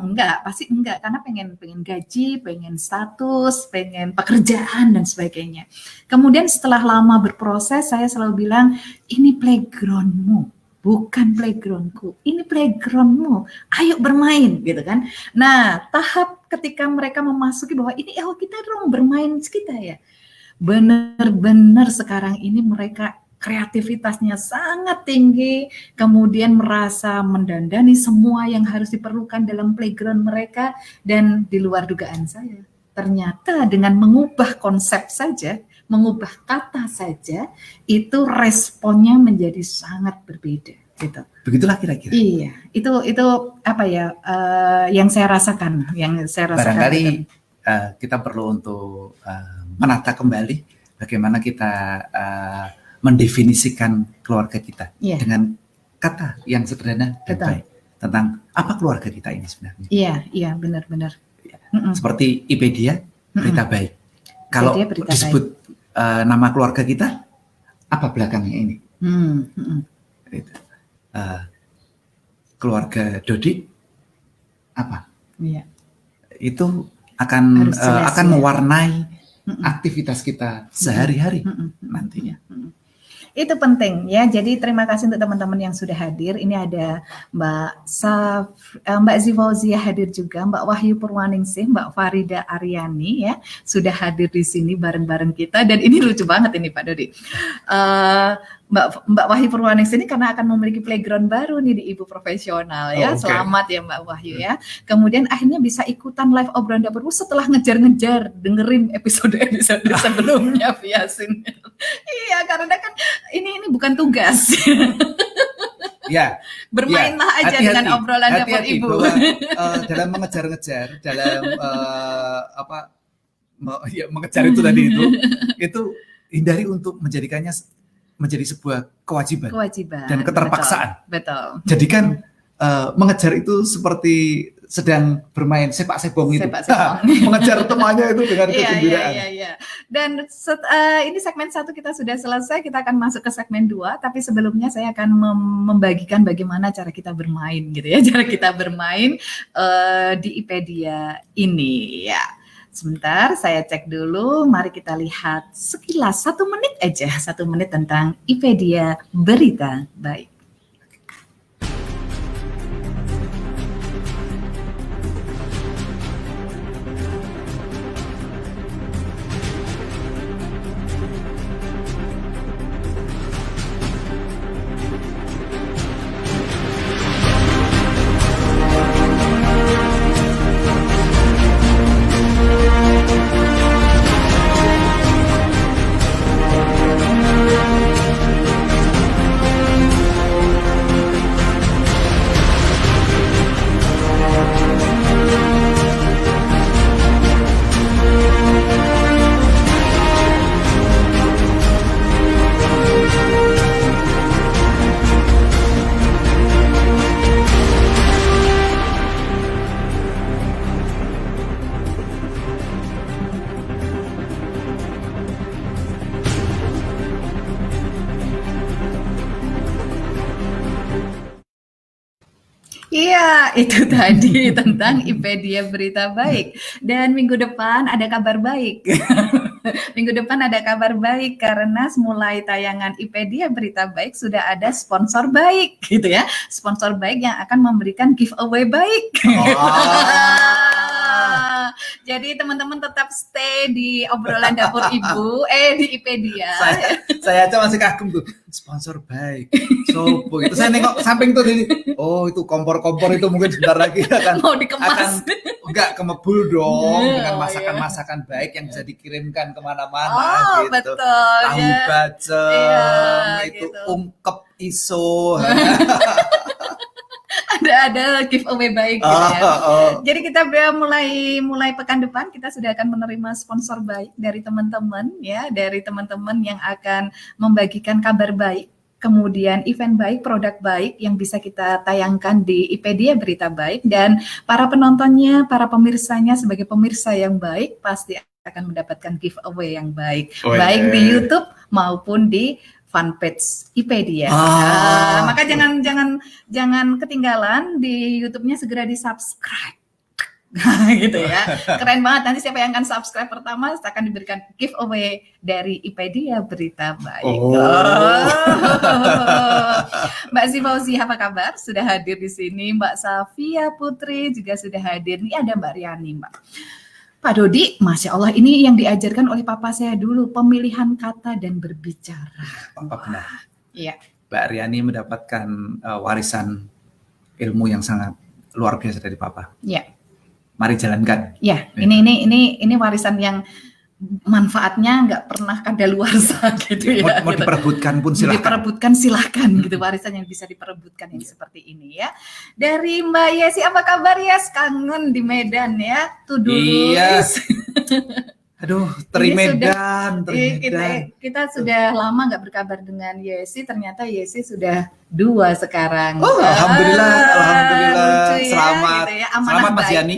pasti enggak, karena pengen gaji, pengen status, pengen pekerjaan dan sebagainya. Kemudian setelah lama berproses, saya selalu bilang ini playgroundmu, bukan playgroundku, ini playgroundmu, ayo bermain gitu kan. Nah, tahap ketika mereka memasuki bahwa ini kita dong bermain kita ya, benar-benar sekarang ini mereka kreativitasnya sangat tinggi, kemudian merasa mendandani semua yang harus diperlukan dalam playground mereka, dan di luar dugaan saya ternyata dengan mengubah konsep saja, mengubah kata saja, itu responnya menjadi sangat berbeda. Gitu. Begitulah kira-kira. Iya, itu apa ya yang saya rasakan, Barangkali kita perlu untuk menata kembali bagaimana kita mendefinisikan keluarga kita dengan kata yang sederhana dan baik tentang apa keluarga kita ini sebenarnya. Iya, benar-benar. Seperti Ipedia, berita baik. Kalau disebut nama keluarga kita, apa belakangnya ini? Keluarga Dodi, apa? Iya. Itu akan mewarnai aktivitas kita sehari-hari nantinya. Itu penting ya. Jadi terima kasih untuk teman-teman yang sudah hadir. Ini ada Mbak Zifauzia hadir juga, Mbak Wahyu Purwaningsih, Mbak Farida Aryani ya sudah hadir di sini bareng-bareng kita. Dan ini lucu banget ini Pak Dodi. Mbak Wahyu Purwaningsih ini karena akan memiliki playground baru nih di Ibu Profesional ya. Selamat ya Mbak Wahyu ya. Kemudian akhirnya bisa ikutan live obrolan dapur setelah ngejar-ngejar dengerin episode sebelumnya via sinyal. Iya, karena kan ini bukan tugas. Ya, bermainlah aja dengan obrolan dapur Ibu. Dalam mengejar-ngejar, dalam mengejar itu tadi itu hindari untuk menjadikannya menjadi sebuah kewajiban dan keterpaksaan. Betul. Jadi kan mengejar itu seperti sedang bermain sepak sebong itu. Mengejar temannya itu dengan kegembiraan. Iya. Dan ini segmen 1 kita sudah selesai, kita akan masuk ke segmen 2, tapi sebelumnya saya akan membagikan bagaimana cara kita bermain gitu ya. Cara kita bermain di Ipedia ini ya. Sebentar, saya cek dulu. Mari kita lihat sekilas 1 menit aja, 1 menit tentang Ipedia Berita Baik. Iya, itu tadi tentang Ipedia Berita Baik. Dan minggu depan ada kabar baik. Minggu depan ada kabar baik karena mulai tayangan Ipedia Berita Baik sudah ada sponsor baik gitu ya. Sponsor baik yang akan memberikan giveaway baik. Jadi teman-teman tetap stay di obrolan dapur Ibu, di Ipedia. Saya aja masih kagum tuh, sponsor baik. Sopo gitu. Saya nengok samping tuh ini. Oh, itu kompor-kompor itu mungkin sebentar lagi akan mau dikemas. Enggak kemebul dong dengan masakan-masakan baik yang bisa dikirimkan kemana-mana gitu. Betul. Tahu bacem, itu gitu. Ungkep iso. ada giveaway baik gitu ya. Jadi kita mulai pekan depan kita sudah akan menerima sponsor baik dari teman-teman ya, dari teman-teman yang akan membagikan kabar baik, kemudian event baik, produk baik yang bisa kita tayangkan di Ipedia Berita Baik, dan para penontonnya, para pemirsanya sebagai pemirsa yang baik pasti akan mendapatkan giveaway yang baik, baik di YouTube maupun di fanpage Ipedia. Maka jangan ketinggalan di YouTube-nya, segera di-subscribe. Gitu ya. Keren banget. Nanti siapa yang akan subscribe pertama akan diberikan giveaway dari Ipedia Berita Baik. Mbak Zifauzia apa kabar? Sudah hadir di sini. Mbak Safia Putri juga sudah hadir. Ini ada Mbak Riani, Mbak. Pak Dodi, Masya Allah, ini yang diajarkan oleh papa saya dulu, pemilihan kata dan berbicara. Benar. Iya. Mbak Riani mendapatkan warisan ilmu yang sangat luar biasa dari papa. Iya. mari jalankan. Ya, ini warisan yang manfaatnya nggak pernah kadaluarsa gitu ya. Mau diperebutkan pun silahkan. Diperebutkan silahkan gitu, warisan yang bisa diperebutkan yang seperti ini ya. Dari Mbak Yesi, apa kabar ya? Kangen di Medan ya, to do list. Aduh, Medan. Kita sudah lama nggak berkabar dengan Yesi. Ternyata Yesi sudah 2 sekarang. Oh, alhamdulillah. Lucu ya, selamat, gitu ya. Selamat Mas Yani.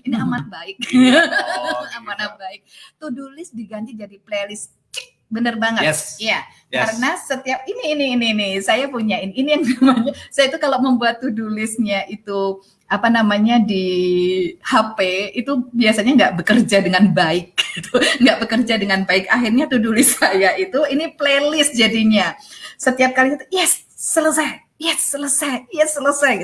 Ini amat baik. Amanah baik. To do list diganti jadi playlist. Bener banget. Yes. Ya. Yes. Karena setiap ini saya punya ini yang namanya. Saya itu kalau membuat to do listnya itu di HP itu biasanya nggak bekerja dengan baik gitu. Nggak bekerja dengan baik. Akhirnya to do list saya itu ini playlist jadinya. Setiap kali itu selesai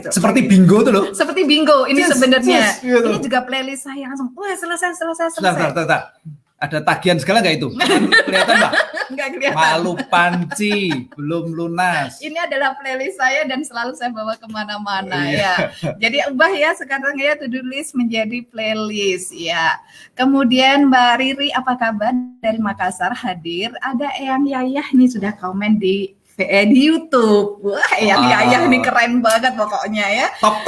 gitu. Seperti bingo tuh loh. Seperti bingo ini sebenarnya. Gitu. Ini juga playlist saya langsung selesai. Sebentar. Ada tagihan segala nggak itu? Kelihatan Mbak? Nggak kelihatan. Malu panci, belum lunas. Ini adalah playlist saya dan selalu saya bawa kemana-mana ya. Jadi ubah ya sekarang ya to do list menjadi playlist ya. Kemudian Mbak Riri, apa kabar dari Makassar hadir? Ada Eyang Yayah nih sudah komen di YouTube. Wah, Eyang Yayah nih keren banget pokoknya ya. Top.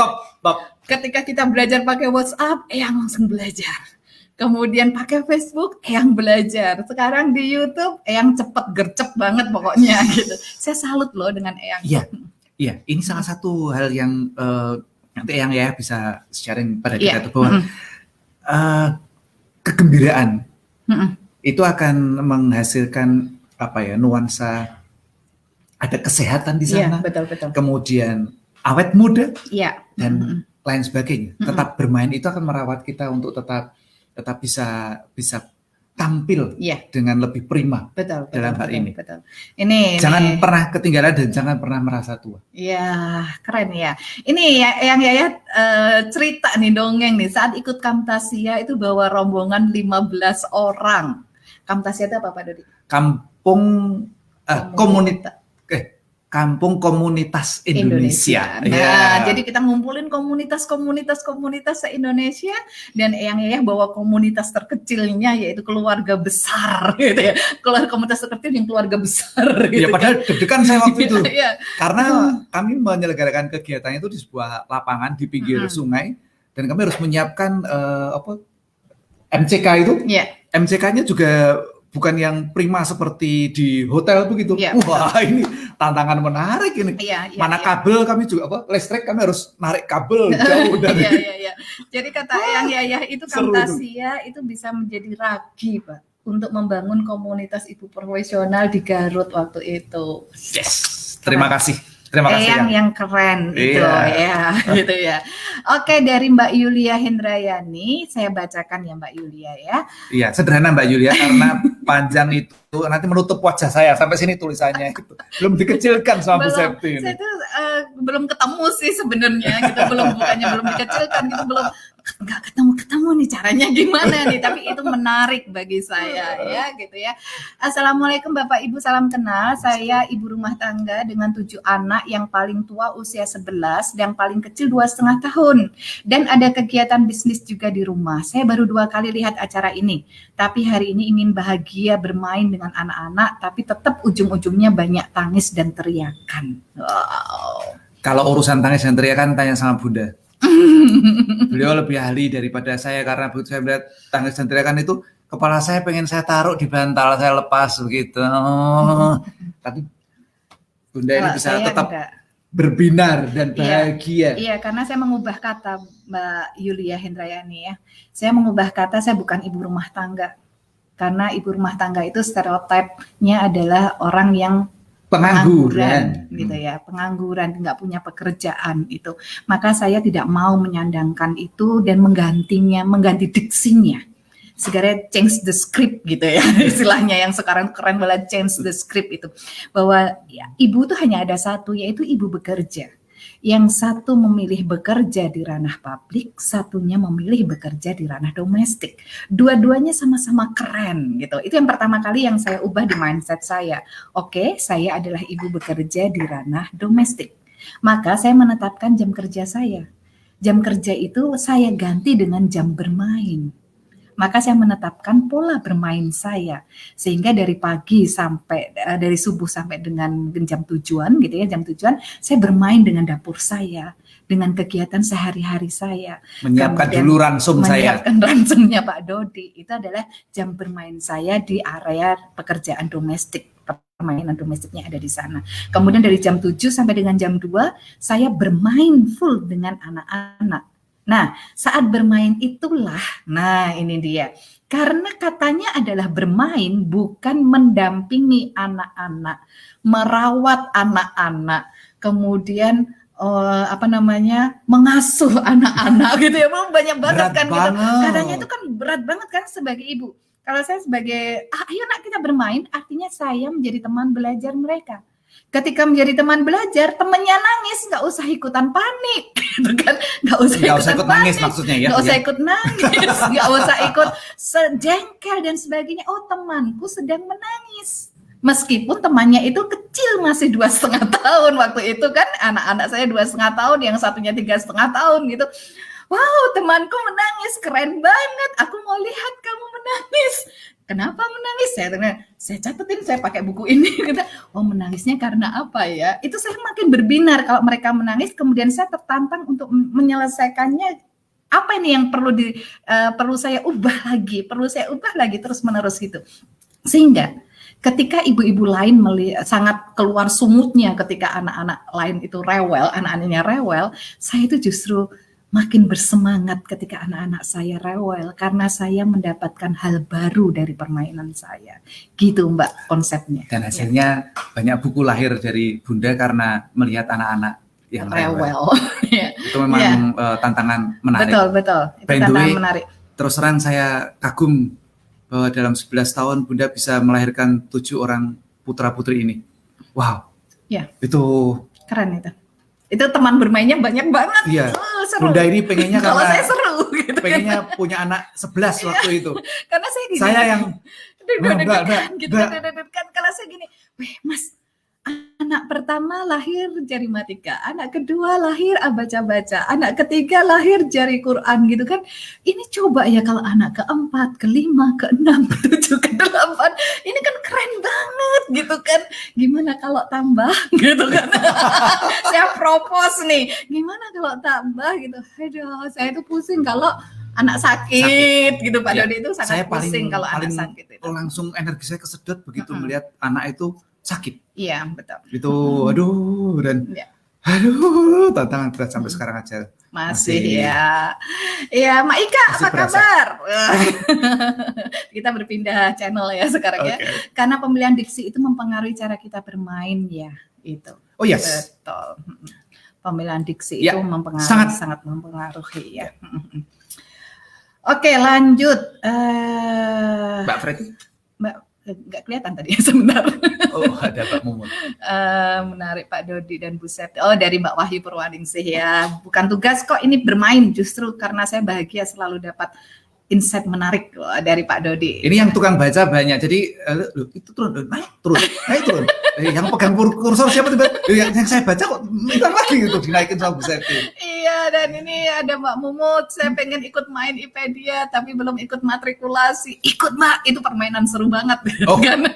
Ketika kita belajar pakai WhatsApp, Eyang langsung belajar. Kemudian pakai Facebook, Eyang belajar. Sekarang di YouTube, Eyang gercep banget pokoknya gitu. Saya salut loh dengan Eyang. Iya. Ini salah satu hal yang nanti Eyang ya bisa sharing pada kita tuh bahwa kegembiraan itu akan menghasilkan nuansa, ada kesehatan di sana. Betul. Kemudian awet muda. Dan lain sebagainya. Tetap bermain itu akan merawat kita untuk tetap bisa tampil dengan lebih prima dalam hal ini. Betul. Jangan pernah ketinggalan dan jangan pernah merasa tua. Iya, keren ya. Ini yang Yaya cerita nih, dongeng nih. Saat ikut Kamtasia itu bawa rombongan 15 orang. Kamtasia itu apa Pak Dodi? Kampung Komunitas Indonesia. Nah, jadi kita ngumpulin komunitas se-Indonesia dan Eyang Yayah bawa komunitas terkecilnya yaitu keluarga besar gitu ya. Komunitas terkecil yang keluarga besar gitu. Ya padahal deg-degan saya waktu itu. Karena kami menyelenggarakan kegiatan itu di sebuah lapangan di pinggir sungai dan kami harus menyiapkan MCK itu. MCK-nya juga bukan yang prima seperti di hotel begitu. Wah, ini tantangan menarik ini. Mana kabel kami juga listrik kami harus narik kabel jauh dari. Jadi kata Eyang Yayah itu Kamtasia itu bisa menjadi ragi, Pak, untuk membangun komunitas ibu profesional di Garut waktu itu. Yes. Terima kasih. Terima kasih yang keren itu gitu ya. Oke, dari Mbak Yulia Hendrayani, saya bacakan ya Mbak Yulia ya. Iya, sederhana Mbak Yulia karena panjang itu nanti menutup wajah saya sampai sini tulisannya gitu. Belum dikecilkan sama Bu Septi ini. Saya tuh belum ketemu sih sebenarnya gitu, belum dikecilkan gitu, belum nggak ketemu nih caranya gimana nih, tapi itu menarik bagi saya ya gitu ya. Assalamualaikum Bapak Ibu, salam kenal. Saya ibu rumah tangga dengan 7 anak, yang paling tua usia 11, yang paling kecil 2,5 tahun. Dan ada kegiatan bisnis juga di rumah. Saya baru 2 kali lihat acara ini, tapi hari ini ingin bahagia bermain dengan anak-anak, tapi tetap ujung-ujungnya banyak tangis dan teriakan. Wow. Kalau urusan tangis dan teriakan tanya sama Bunda. Beliau lebih ahli daripada saya karena begitu saya melihat tangis dan teriakan itu kepala saya pengen saya taruh di bantal, saya lepas begitu. Tapi Bunda ini bisa tetap berbinar dan bahagia. Iya, karena saya mengubah kata Mbak Yulia Hendrayani ya. Saya mengubah kata, saya bukan ibu rumah tangga. Karena ibu rumah tangga itu stereotipnya adalah orang yang pengangguran gitu ya, pengangguran, nggak punya pekerjaan itu. Maka saya tidak mau menyandangkan itu dan mengganti diksinya. Segera change the script gitu ya, istilahnya yang sekarang keren banget, change the script itu. Bahwa ya, ibu itu hanya ada satu, yaitu ibu bekerja. Yang satu memilih bekerja di ranah publik, satunya memilih bekerja di ranah domestik. Dua-duanya sama-sama keren gitu. Itu yang pertama kali yang saya ubah di mindset saya. Oke, saya adalah ibu bekerja di ranah domestik. Maka saya menetapkan jam kerja saya. jam kerja itu saya ganti dengan jam bermain. Maka saya menetapkan pola bermain saya, sehingga dari pagi sampai dari subuh sampai dengan jam tujuan gitu ya, jam tujuan saya bermain dengan dapur saya, dengan kegiatan sehari-hari saya. Menyiapkan dulu ransum saya. Menyiapkan ransumnya Pak Dodi. Itu adalah jam bermain saya di area pekerjaan domestik. Permainan domestiknya ada di sana. Kemudian dari jam 7 sampai dengan jam 2 saya bermain full dengan anak-anak. Nah, saat bermain itulah, nah ini dia. Karena katanya adalah bermain bukan mendampingi anak-anak, merawat anak-anak, kemudian mengasuh anak-anak gitu ya. Banyak banget kan gitu. Katanya itu kan berat banget kan sebagai ibu. Kalau saya sebagai, ayo nak kita bermain, artinya saya menjadi teman belajar mereka. Ketika menjadi teman belajar, temannya nangis, nggak usah ikutan panik, gitu kan? Nggak usah ikut nangis maksudnya ya? Nggak usah ikut nangis, nggak usah ikut jengkel dan sebagainya. Oh, temanku sedang menangis. Meskipun temannya itu kecil, masih 2,5 tahun waktu itu kan, anak-anak saya 2,5 tahun, yang satunya 3,5 tahun gitu. Wow, temanku menangis, keren banget. Aku mau lihat kamu menangis. Kenapa menangis? Saya catetin, saya pakai buku ini. Oh, menangisnya karena apa ya? Itu saya makin berbinar kalau mereka menangis. Kemudian saya tertantang untuk menyelesaikannya. Apa ini yang perlu saya ubah lagi terus menerus gitu. Sehingga ketika ibu-ibu lain sangat keluar sumutnya ketika anak-anak lain itu rewel, anak-anaknya rewel, saya itu justru makin bersemangat ketika anak-anak saya rewel karena saya mendapatkan hal baru dari permainan saya. Gitu Mbak konsepnya. Dan hasilnya banyak buku lahir dari Bunda karena melihat anak-anak yang rewel. Itu memang tantangan menarik. Betul. Itu tantangan menarik. Terus terang saya kagum bahwa dalam 11 tahun Bunda bisa melahirkan 7 orang putra-putri ini. Wow. Ya. Itu keren itu. Itu teman bermainnya banyak banget. Iya. Seru. Bunda ini pengennya kalau karena saya seru gitu. Pengennya punya anak 11 waktu itu. Karena saya gini. Saya yang kan kalau saya gini, Mas, anak pertama lahir jari matika, anak kedua lahir baca-baca, anak ketiga lahir jari Quran gitu kan. Ini coba ya kalau anak keempat, kelima, keenam, ketujuh, kedelapan, ini kan keren banget gitu kan. Gimana kalau tambah gitu kan. Saya propose nih, gimana kalau tambah gitu. Aduh, saya tuh pusing kalau anak sakit gitu Pak Dodi itu sangat pusing kalau anak sakit itu. Langsung energi saya kesedot begitu melihat anak itu sakit. Iya, betul. Itu aduh dan aduh tantangan berat sampai sekarang aja. Masih ya. Iya, Mak Ika apa kabar? Kita berpindah channel ya sekarang ya. Karena pemilihan diksi itu mempengaruhi cara kita bermain ya, itu. Oh yes. Betul. Pemilihan diksi itu mempengaruhi sangat mempengaruhi ya. Oke, lanjut. Mbak Freddy. Nggak kelihatan tadi sebentar. Oh, ada Pak Mumut. Menarik Pak Dodi dan Bu Septi. Oh, dari Mbak Wahyu Purwaningsih ya. Bukan tugas kok ini bermain, justru karena saya bahagia selalu dapat insight menarik dari Pak Dodi. Ini yang tukang baca banyak. Jadi itu turun, naik turun. Yang pegang kursor siapa tiba? Yang saya baca kok hilang lagi gitu dinaikin sama Bu Septi. Iya, dan ini ada Mbak Mumut. Saya pengen ikut main IPedia tapi belum ikut matrikulasi. Ikut Mbak, itu permainan seru banget. Oh, kan?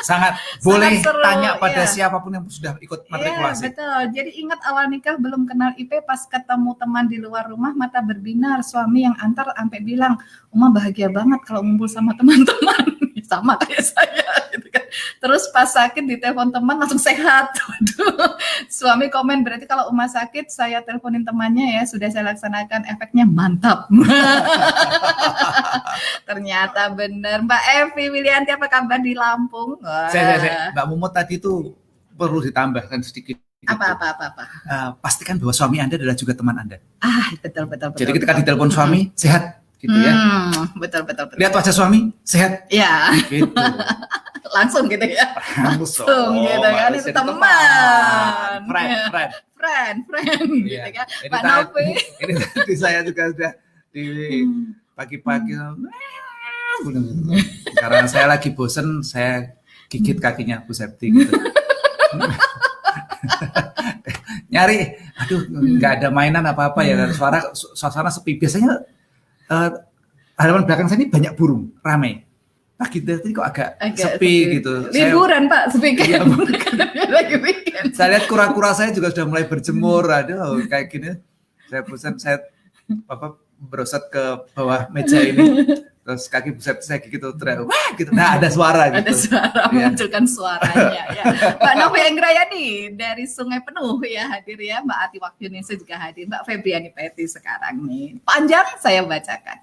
Sangat boleh seru, tanya pada siapapun yang sudah ikut matrikulasi. Iya, betul. Jadi ingat awal nikah belum kenal IP, pas ketemu teman di luar rumah mata berbinar. Suami yang antar sampai bilang, Uma bahagia banget kalau ngumpul sama teman-teman. Sama kayak saya gitu kan. Terus pas sakit ditelepon teman langsung sehat. Waduh. Suami komen, berarti kalau Uma sakit saya teleponin temannya ya, sudah saya laksanakan, efeknya mantap. Ternyata benar. Mbak Evi Wilianti apa kabar di Lampung? Saya Mbak Mumut tadi itu perlu ditambahkan sedikit. Apa. Pastikan bahwa suami Anda adalah juga teman Anda. Betul. Jadi ketika ditelepon suami, sehat gitu ya. Betul. Lihat wajah suami, sehat. Ya. Gitu. Langsung gitu ya. Langsung gitu kan, itu teman. Friend gitu kan. Pak Novi. Ini tadi saya juga sudah di pagi-pagi. Karena saya lagi bosen, saya gigit kakinya Bu Septi gitu. nyari, aduh nggak ada mainan apa-apa ya, suasana sepi. Biasanya halaman belakang saya ini banyak burung, ramai. Pagi tadi kok agak sepi gitu. Liburan Pak, sepi kan? Lagi weekend. Saya lihat kura-kura saya juga sudah mulai berjemur, aduh kayak gini. Saya berosot ke bawah meja ini. Terus kaki buset saya gitu teriak, wah gitu. Nah ada suara gitu. Ada suara, munculkan suaranya ya. Mbak Novi Anggrayani dari Sungai Penuh ya hadir ya. Mbak Ati Wahyuningsi juga hadir. Mbak Febriani Peti sekarang nih. Panjang saya bacakan.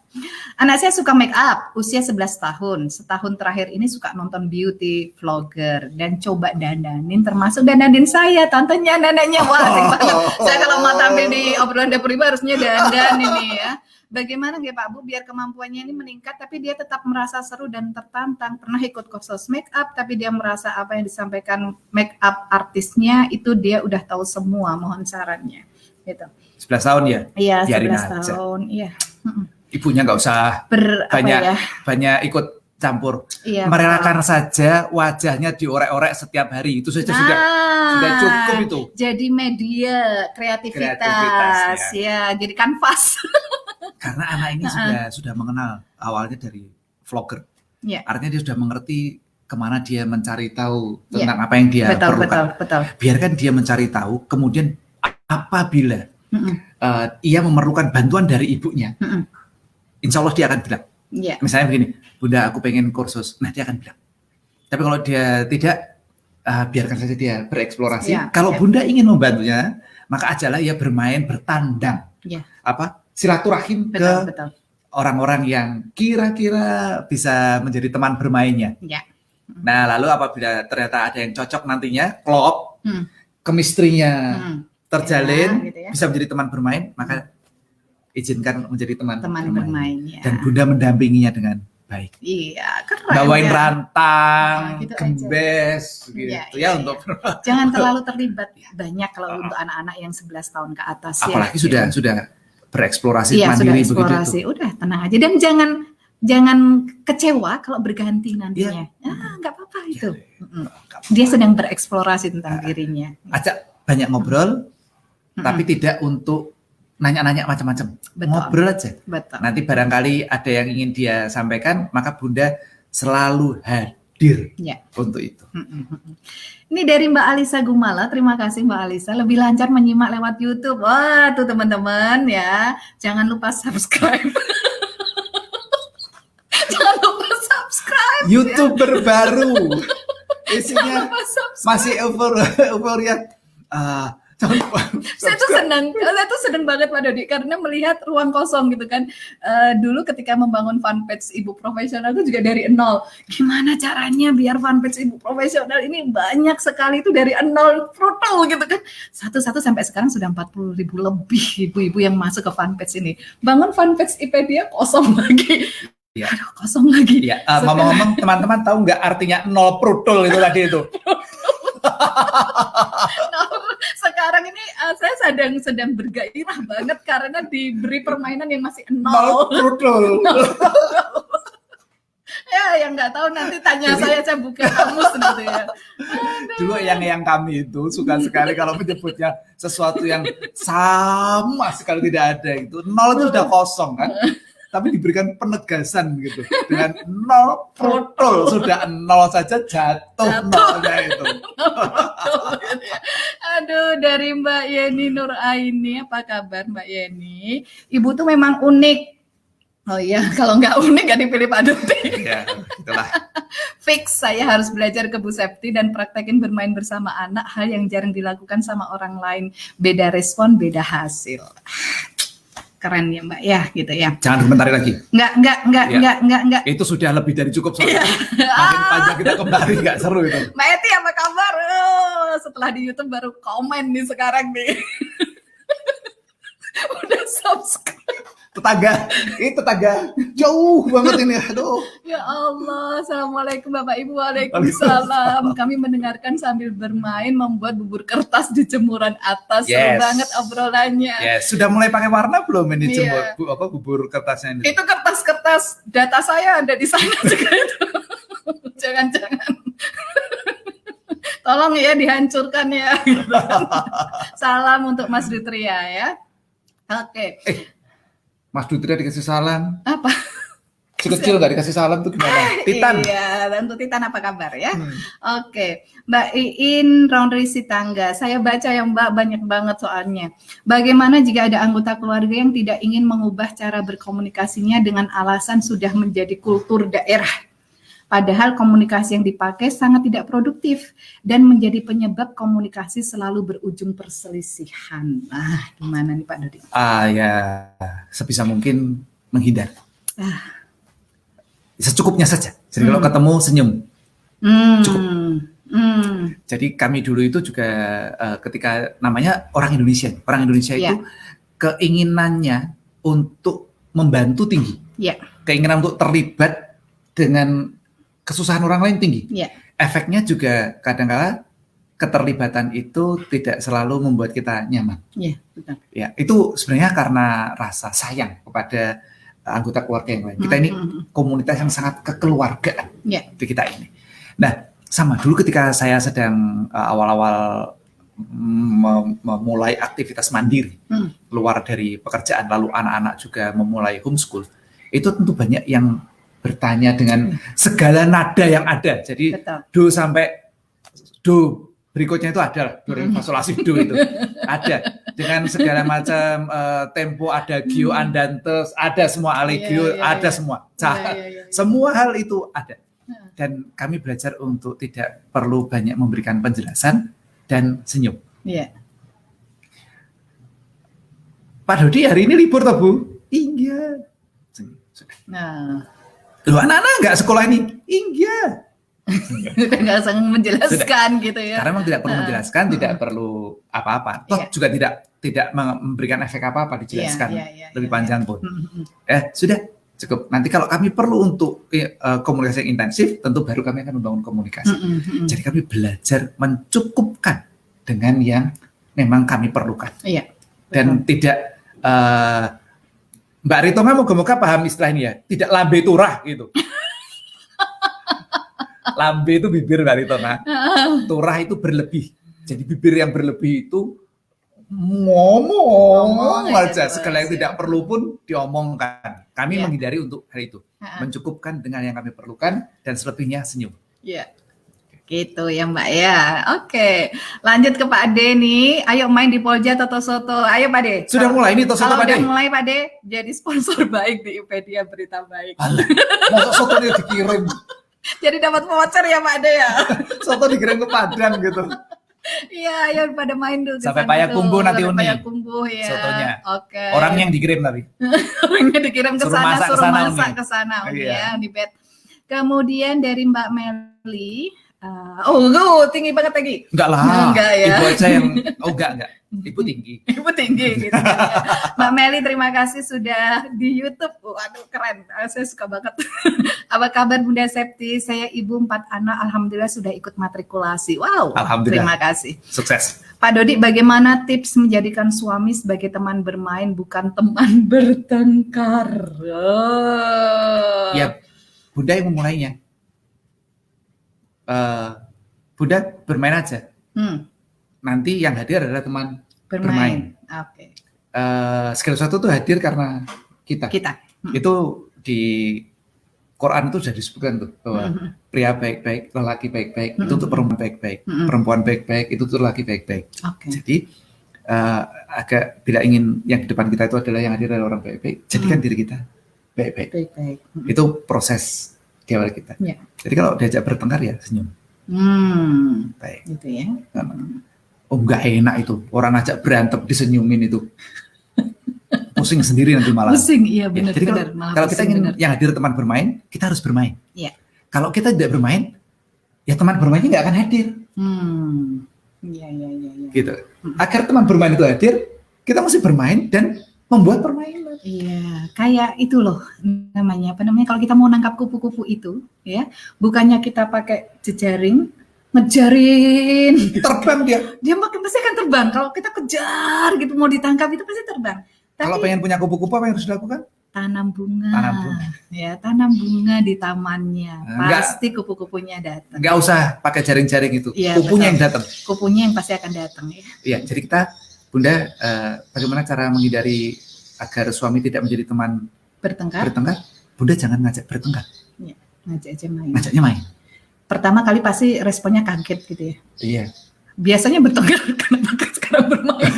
Anak saya suka make up, usia 11 tahun. Setahun terakhir ini suka nonton beauty vlogger dan coba dandanin, termasuk dandanin saya, tantenya, neneknya. Wah, saya kalau mau tampil di obrolan dapur ibu harusnya dandan ini ya. Bagaimana ya Pak Bu biar kemampuannya ini meningkat tapi dia tetap merasa seru dan tertantang. Pernah ikut kursus make up tapi dia merasa apa yang disampaikan make up artisnya itu dia udah tahu semua. Mohon sarannya. Gitu. 11 tahun ya? Iya, 11 tahun. Iya. Ibunya nggak usah banyak ikut campur. Iya, merelakan saja wajahnya diorek-orek setiap hari. Itu saja sudah cukup itu. Jadi media kreativitas ya, jadi kanvas. Karena anak ini sudah mengenal awalnya dari vlogger. Yeah. Artinya dia sudah mengerti kemana dia mencari tahu tentang apa yang dia perlukan. Betul. Biarkan dia mencari tahu, kemudian apabila ia memerlukan bantuan dari ibunya, insya Allah dia akan bilang. Yeah. Misalnya begini, Bunda aku pengen kursus, nah dia akan bilang. Tapi kalau dia tidak, biarkan saja dia bereksplorasi. Yeah. Kalau Bunda ingin membantunya, maka ajalah ia bermain, bertandang. Yeah. Silaturahim ke orang-orang yang kira-kira bisa menjadi teman bermainnya. Ya. Nah, lalu apabila ternyata ada yang cocok nantinya, klop, chemistry-nya terjalin, gitu ya. Bisa menjadi teman bermain, maka izinkan menjadi teman bermain. Ya. Dan Bunda mendampinginya dengan baik. Iya, keren. Bawain rantang, gitu gembes, gitu ya untuk. Jangan terlalu terlibat banyak kalau untuk anak-anak yang 11 tahun ke atas. Apalagi sudah bereksplorasi mandiri begitu. Udah tenang aja dan jangan kecewa kalau berganti nantinya. Nggak apa-apa itu. Dia sedang bereksplorasi tentang dirinya. Ajak banyak ngobrol, tapi tidak untuk nanya-nanya macam-macam. Ngobrol aja. Betul. Nanti barangkali ada yang ingin dia sampaikan, maka Bunda selalu hadir untuk itu. Ini dari Mbak Alisa Gumala, terima kasih Mbak Alisa. Lebih lancar menyimak lewat YouTube. Wah, tuh teman-teman ya, jangan lupa subscribe. Jangan lupa subscribe. YouTuber baru, isinya masih euforia. Saya tuh senang banget Pak Dodi karena melihat ruang kosong gitu kan. Dulu ketika membangun fanpage Ibu Profesional itu juga dari nol. Gimana caranya biar fanpage Ibu Profesional ini banyak sekali itu dari nol brutal gitu kan. Satu-satu sampai sekarang sudah 40.000 lebih ibu-ibu yang masuk ke fanpage ini. Bangun fanpage IPedia kosong lagi. Ya. Aduh, kosong lagi. Ya, ngomong-ngomong teman-teman tahu nggak artinya nol brutal itu tadi itu? Sekarang ini saya sedang bergairah banget karena diberi permainan yang masih nol. Ya, yang nggak tahu nanti tanya saya buka kamus gitu ya. Dulu yang kami itu suka sekali kalau menyebutnya sesuatu yang sama sekali tidak ada itu. Nol itu sudah kosong kan. Tapi diberikan penegasan gitu dengan nol brutal, sudah nol saja jatuh nolnya itu. Aduh, dari Mbak Yeni Nur Aini, apa kabar Mbak Yeni? Ibu tuh memang unik. Oh iya, kalau nggak unik nggak dipilih Pak Duti. Ya, itulah. Fix, saya harus belajar ke Bu Septi dan praktekin bermain bersama anak, hal yang jarang dilakukan sama orang lain. Beda respon, beda hasil. Keren ya Mbak ya gitu ya. Jangan komentari lagi. Enggak. Itu sudah lebih dari cukup soalnya. Makin panjang kita kembali nggak seru itu. Mbak Eti apa kabar? Setelah di YouTube baru komen nih sekarang nih. Udah subscribe. Tetangga jauh banget ini. Aduh. Ya Allah, assalamualaikum Bapak Ibu, waalaikumsalam. Kami mendengarkan sambil bermain membuat bubur kertas di jemuran atas. Seru banget obrolannya. Yes. Sudah mulai pakai warna belum ini bubur kertasnya ini? Itu kertas-kertas data saya ada di sana juga itu. Jangan-jangan. Tolong ya dihancurkan ya. Gitu. Salam untuk Mas Dutria ya. Oke. Mas Dutria dikasih salam. Apa? Si kecil nggak dikasih salam tuh gimana? Titan. Iya, untuk Titan apa kabar ya? Oke. Mbak Iin Roundry Sitangga, saya baca ya Mbak banyak banget soalnya. Bagaimana jika ada anggota keluarga yang tidak ingin mengubah cara berkomunikasinya dengan alasan sudah menjadi kultur daerah? Padahal komunikasi yang dipakai sangat tidak produktif dan menjadi penyebab komunikasi selalu berujung perselisihan. Nah, gimana nih Pak Dodi? Ya, sebisa mungkin menghindar. Secukupnya saja. Jadi kalau ketemu senyum, cukup. Jadi kami dulu itu juga ketika namanya orang Indonesia itu keinginannya untuk membantu tinggi, keinginan untuk terlibat dengan kesusahan orang lain tinggi. Efeknya juga kadang-kala keterlibatan itu tidak selalu membuat kita nyaman. Betul. Ya, itu sebenarnya karena rasa sayang kepada anggota keluarga yang lain. Kita ini komunitas yang sangat kekeluargaan di kita ini. Nah, sama dulu ketika saya sedang awal-awal memulai aktivitas mandiri, keluar dari pekerjaan, lalu anak-anak juga memulai homeschool, itu tentu banyak yang bertanya dengan segala nada yang ada. Jadi do sampai do berikutnya itu ada do re mi fa sol la si do itu ada dengan segala macam tempo, ada gio andantes, ada semua allegro, ada semua. Semua hal itu ada. Dan kami belajar untuk tidak perlu banyak memberikan penjelasan dan senyum. Pak Dodi hari ini libur toh Bu? Iya. Loh, anak-anak nggak sekolah ini? Iya. Nggak usah menjelaskan gitu ya. Karena memang tidak perlu menjelaskan, tidak perlu apa-apa. Toh juga tidak memberikan efek apa-apa dijelaskan lebih panjang pun. Sudah cukup. Nanti kalau kami perlu untuk komunikasi yang intensif, tentu baru kami akan membangun komunikasi. Jadi kami belajar mencukupkan dengan yang memang kami perlukan. Dan tidak Mbak Ritonga moga-moga paham istilah ini ya. Tidak lambe turah gitu. Lambe itu bibir Mbak Ritonga. Turah itu berlebih. Jadi bibir yang berlebih itu ngomong aja. Segala yang tidak perlu pun diomongkan. Kami menghindari untuk hal itu. Mencukupkan dengan yang kami perlukan dan selebihnya senyum. Gitu ya Mbak ya. Oke, lanjut ke Pak Ade nih. Ayo main di Polja Toto Soto. Ayo Pak Ade. Sudah mulai ini Toto Soto Pak Ade. Sudah mulai Pak Ade jadi sponsor baik di Wikipedia Berita Baik. Masa sotonya dikirim? Jadi dapat voucher ya Pak Ade ya. Soto dikirim ke Padang gitu. Iya, ayo pada main dulu. Sampai Payakumbuh nanti Uni. Payakumbuh ya. Sotonya. Oke. Orangnya yang dikirim tapi. Orangnya dikirim ke sana, suruh masak ke sana Uni ya di bed. Kemudian dari Mbak Meli. Tinggi banget lagi. Enggak lah. Enggak ya. Ibu aja yang enggak. Ibu tinggi. Ibu tinggi gitu. Mbak Meli terima kasih sudah di YouTube. Waduh keren. Saya suka banget. Apa kabar Bunda Septi? Saya ibu 4 anak. Alhamdulillah sudah ikut matrikulasi. Wow. Alhamdulillah. Terima kasih. Sukses. Pak Dodi, bagaimana tips menjadikan suami sebagai teman bermain bukan teman bertengkar? Ya, Bunda yang memulainya. Bunda bermain aja. Nanti yang hadir adalah teman bermain. Oke. Segala sesuatu itu hadir karena kita. Itu di Quran itu sudah disebutkan tuh bahwa pria baik-baik, lelaki baik-baik itu untuk perempuan baik-baik, perempuan baik-baik itu untuk lelaki baik-baik. Jadi agak bila ingin yang di depan kita itu adalah yang hadir adalah orang baik-baik, jadikan diri kita baik-baik. Itu proses di awal kita. Jadi kalau diajak bertengkar ya senyum. Baik. Gitu ya. Enggak enak itu. Orang ajak berantem disenyumin itu. Pusing sendiri nanti malah. Pusing, iya benar. Jadi kalau kita ingin yang hadir teman bermain, kita harus bermain. Kalau kita tidak bermain, ya teman bermainnya nggak akan hadir. Iya. Gitu. Agar teman bermain itu hadir, kita mesti bermain dan membuat permainan. Iya, kayak itu loh namanya. Apa namanya? Kalau kita mau nangkap kupu-kupu itu, ya, bukannya kita pakai jejaring, ngejarin, terbang dia. Dia pasti akan terbang. Kalau kita kejar gitu mau ditangkap itu pasti terbang. Kalau pengen punya kupu-kupu apa yang harus dilakukan? tanam bunga. Ya, tanam bunga di tamannya. Pasti kupu-kupunya datang. Enggak usah pakai jaring-jaring itu. Ya, kupunya yang datang. Kupunya yang pasti akan datang ya. Iya, jadi kita Bunda bagaimana cara menghindari agar suami tidak menjadi teman bertengkar? Bunda jangan ngajak bertengkar. Ya, ngajaknya main. Pertama kali pasti responnya kaget gitu ya. Iya. Biasanya bertengkar kenapa sekarang bermain.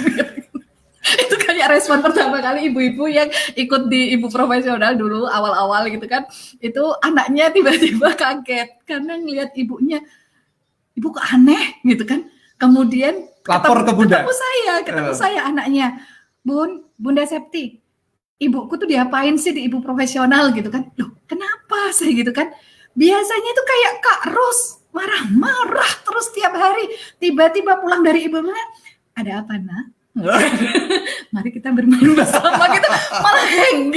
Itu kayak respon pertama kali ibu-ibu yang ikut di ibu profesional dulu awal-awal gitu kan, itu anaknya tiba-tiba kaget karena ngelihat ibunya, ibu kok aneh gitu kan, kemudian lapor ke Bunda, ketemu saya anaknya, Bunda Septi, ibuku tuh diapain sih di ibu profesional gitu kan, loh kenapa saya gitu kan, biasanya tuh kayak Kak Ros marah-marah terus tiap hari, tiba-tiba pulang dari ibu, ada apa nak? Mari kita bermain bersama gitu, malah hang.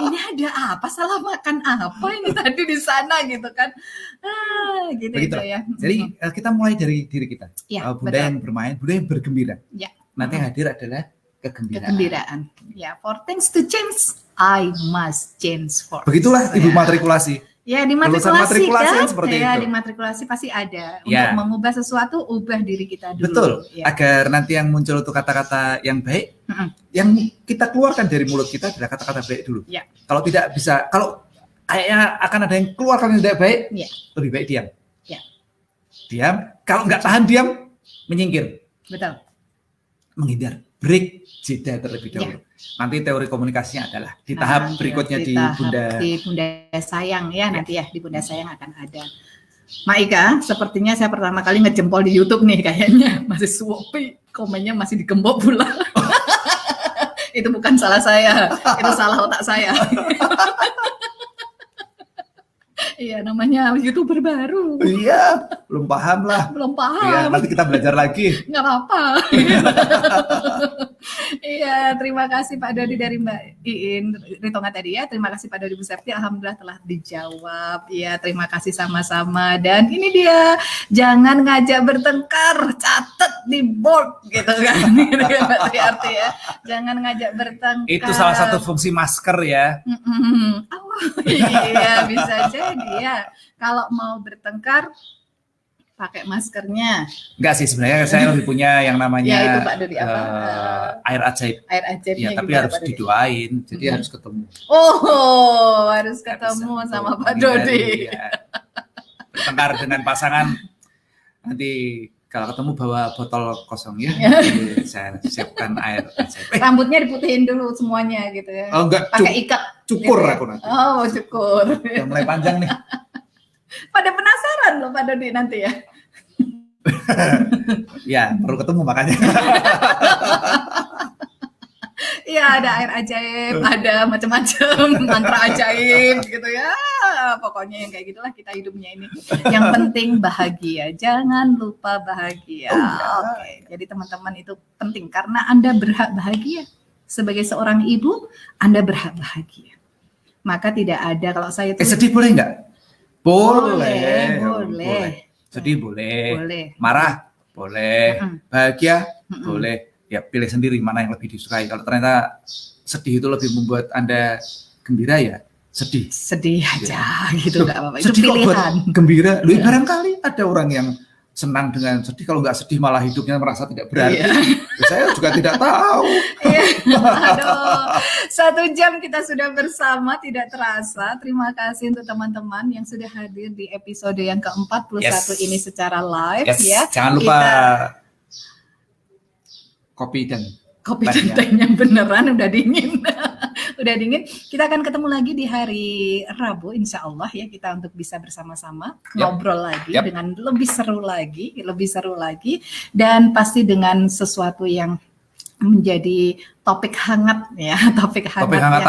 Ini ada apa? Salah makan apa ini tadi di sana gitu kan? Gitu ya. Jadi kita mulai dari diri kita. Ya, Bunda yang bermain, Bunda yang bergembira. Ya. Nanti yang hadir adalah kegembiraan. Ya, for things to change, I must change for. Begitulah ibu matrikulasi. Ya, di matrikulasi kan seperti ya, itu. Di matrikulasi pasti ada. Untuk mengubah sesuatu, ubah diri kita dulu. Betul, agar nanti yang muncul itu kata-kata yang baik, yang kita keluarkan dari mulut kita adalah kata-kata baik dulu. Ya. Kalau tidak bisa, kalau kayaknya akan ada yang keluarkan yang tidak baik, lebih baik diam. Ya. Diam, kalau nggak tahan diam, menyingkir. Betul. Menghindar, break jeda terlebih dahulu. Nanti teori komunikasinya adalah di tahap berikutnya di Bunda Sayang ya, nanti ya di Bunda Sayang akan ada. Maika, sepertinya saya pertama kali ngejempol di YouTube nih kayaknya, masih suopi, komennya masih digembok pula. Itu bukan salah saya, itu salah otak saya. Iya, namanya YouTuber baru. Iya, belum paham lah. Iya, nanti kita belajar lagi. Nggak apa-apa. Iya, terima kasih Pak Dodi dari Mbak Iin Ritonga tadi ya. Terima kasih Pak Dodi Bu Septi, alhamdulillah telah dijawab. Iya, terima kasih sama-sama. Dan ini dia, jangan ngajak bertengkar, catat di board gitu kan. Berarti ya, jangan ngajak bertengkar. Itu salah satu fungsi masker ya. Iya, bisa jadi ya. Kalau mau bertengkar pakai maskernya. Enggak sih, sebenarnya saya lebih punya yang namanya itu Pak Dodi apa? Air ajaib. Air ajaibnya ya, tapi harus didoain. Jadi harus ketemu. Oh, harus ketemu sama Pak Dodi. Ya. Bertengkar dengan pasangan, nanti kalau ketemu bawa botol kosong ya. Jadi saya siapkan air ajaib. Rambutnya diputihin dulu semuanya gitu ya. Oh enggak, pakai ikat. Cukur gitu. Aku nanti. Oh, cukur. Udah mulai panjang nih. Pada penasaran loh Pak Dodi nanti ya. Ya, perlu ketemu makanya. Iya, ada air ajaib, ada macam-macam mantra ajaib gitu ya. Pokoknya yang kayak gitulah kita hidupnya ini. Yang penting bahagia, jangan lupa bahagia. Oke. Jadi teman-teman itu penting karena Anda berhak bahagia. Sebagai seorang ibu, Anda berhak bahagia. Maka tidak ada kalau saya itu sedih boleh nggak? Boleh. Sedih boleh. Marah boleh. Bahagia boleh. Ya pilih sendiri mana yang lebih disukai. Kalau ternyata sedih itu lebih membuat Anda gembira ya sedih. Sedih aja gitu nggak apa-apa. Itu sedih pilihan. Buat gembira. Barangkali ada orang yang senang dengan sedih, kalau nggak sedih malah hidupnya merasa tidak berarti. Saya juga tidak tahu. Aduh, 1 jam kita sudah bersama tidak terasa. Terima kasih untuk teman-teman yang sudah hadir di episode yang ke-41 ini secara live ya. Jangan lupa kopi dan tehnya beneran udah dingin. Udah dingin. Kita akan ketemu lagi di hari Rabu insya Allah ya, kita untuk bisa bersama-sama ngobrol lagi dengan lebih seru lagi dan pasti dengan sesuatu yang menjadi topik hangat ya, topik hangat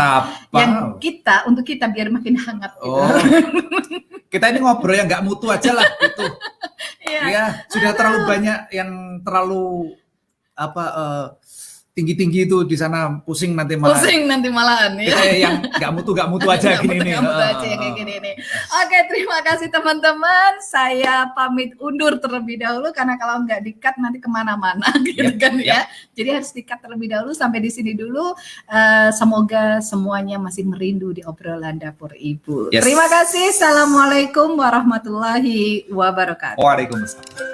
yang kita untuk kita biar makin hangat gitu. Kita ini ngobrol yang nggak mutu aja lah gitu. Ya, sudah terlalu banyak yang terlalu tinggi-tinggi itu di sana pusing nanti malahan. Pusing nanti malahan ya. Kita yang nggak mutu aja gini nih. Kayak gini. Oke, terima kasih teman-teman. Saya pamit undur terlebih dahulu karena kalau nggak di-cut nanti kemana-mana gitu kan ya. Jadi harus di-cut terlebih dahulu, sampai di sini dulu. Semoga semuanya masih merindu di obrolan dapur ibu. Terima kasih. Assalamualaikum warahmatullahi wabarakatuh. Waalaikumsalam.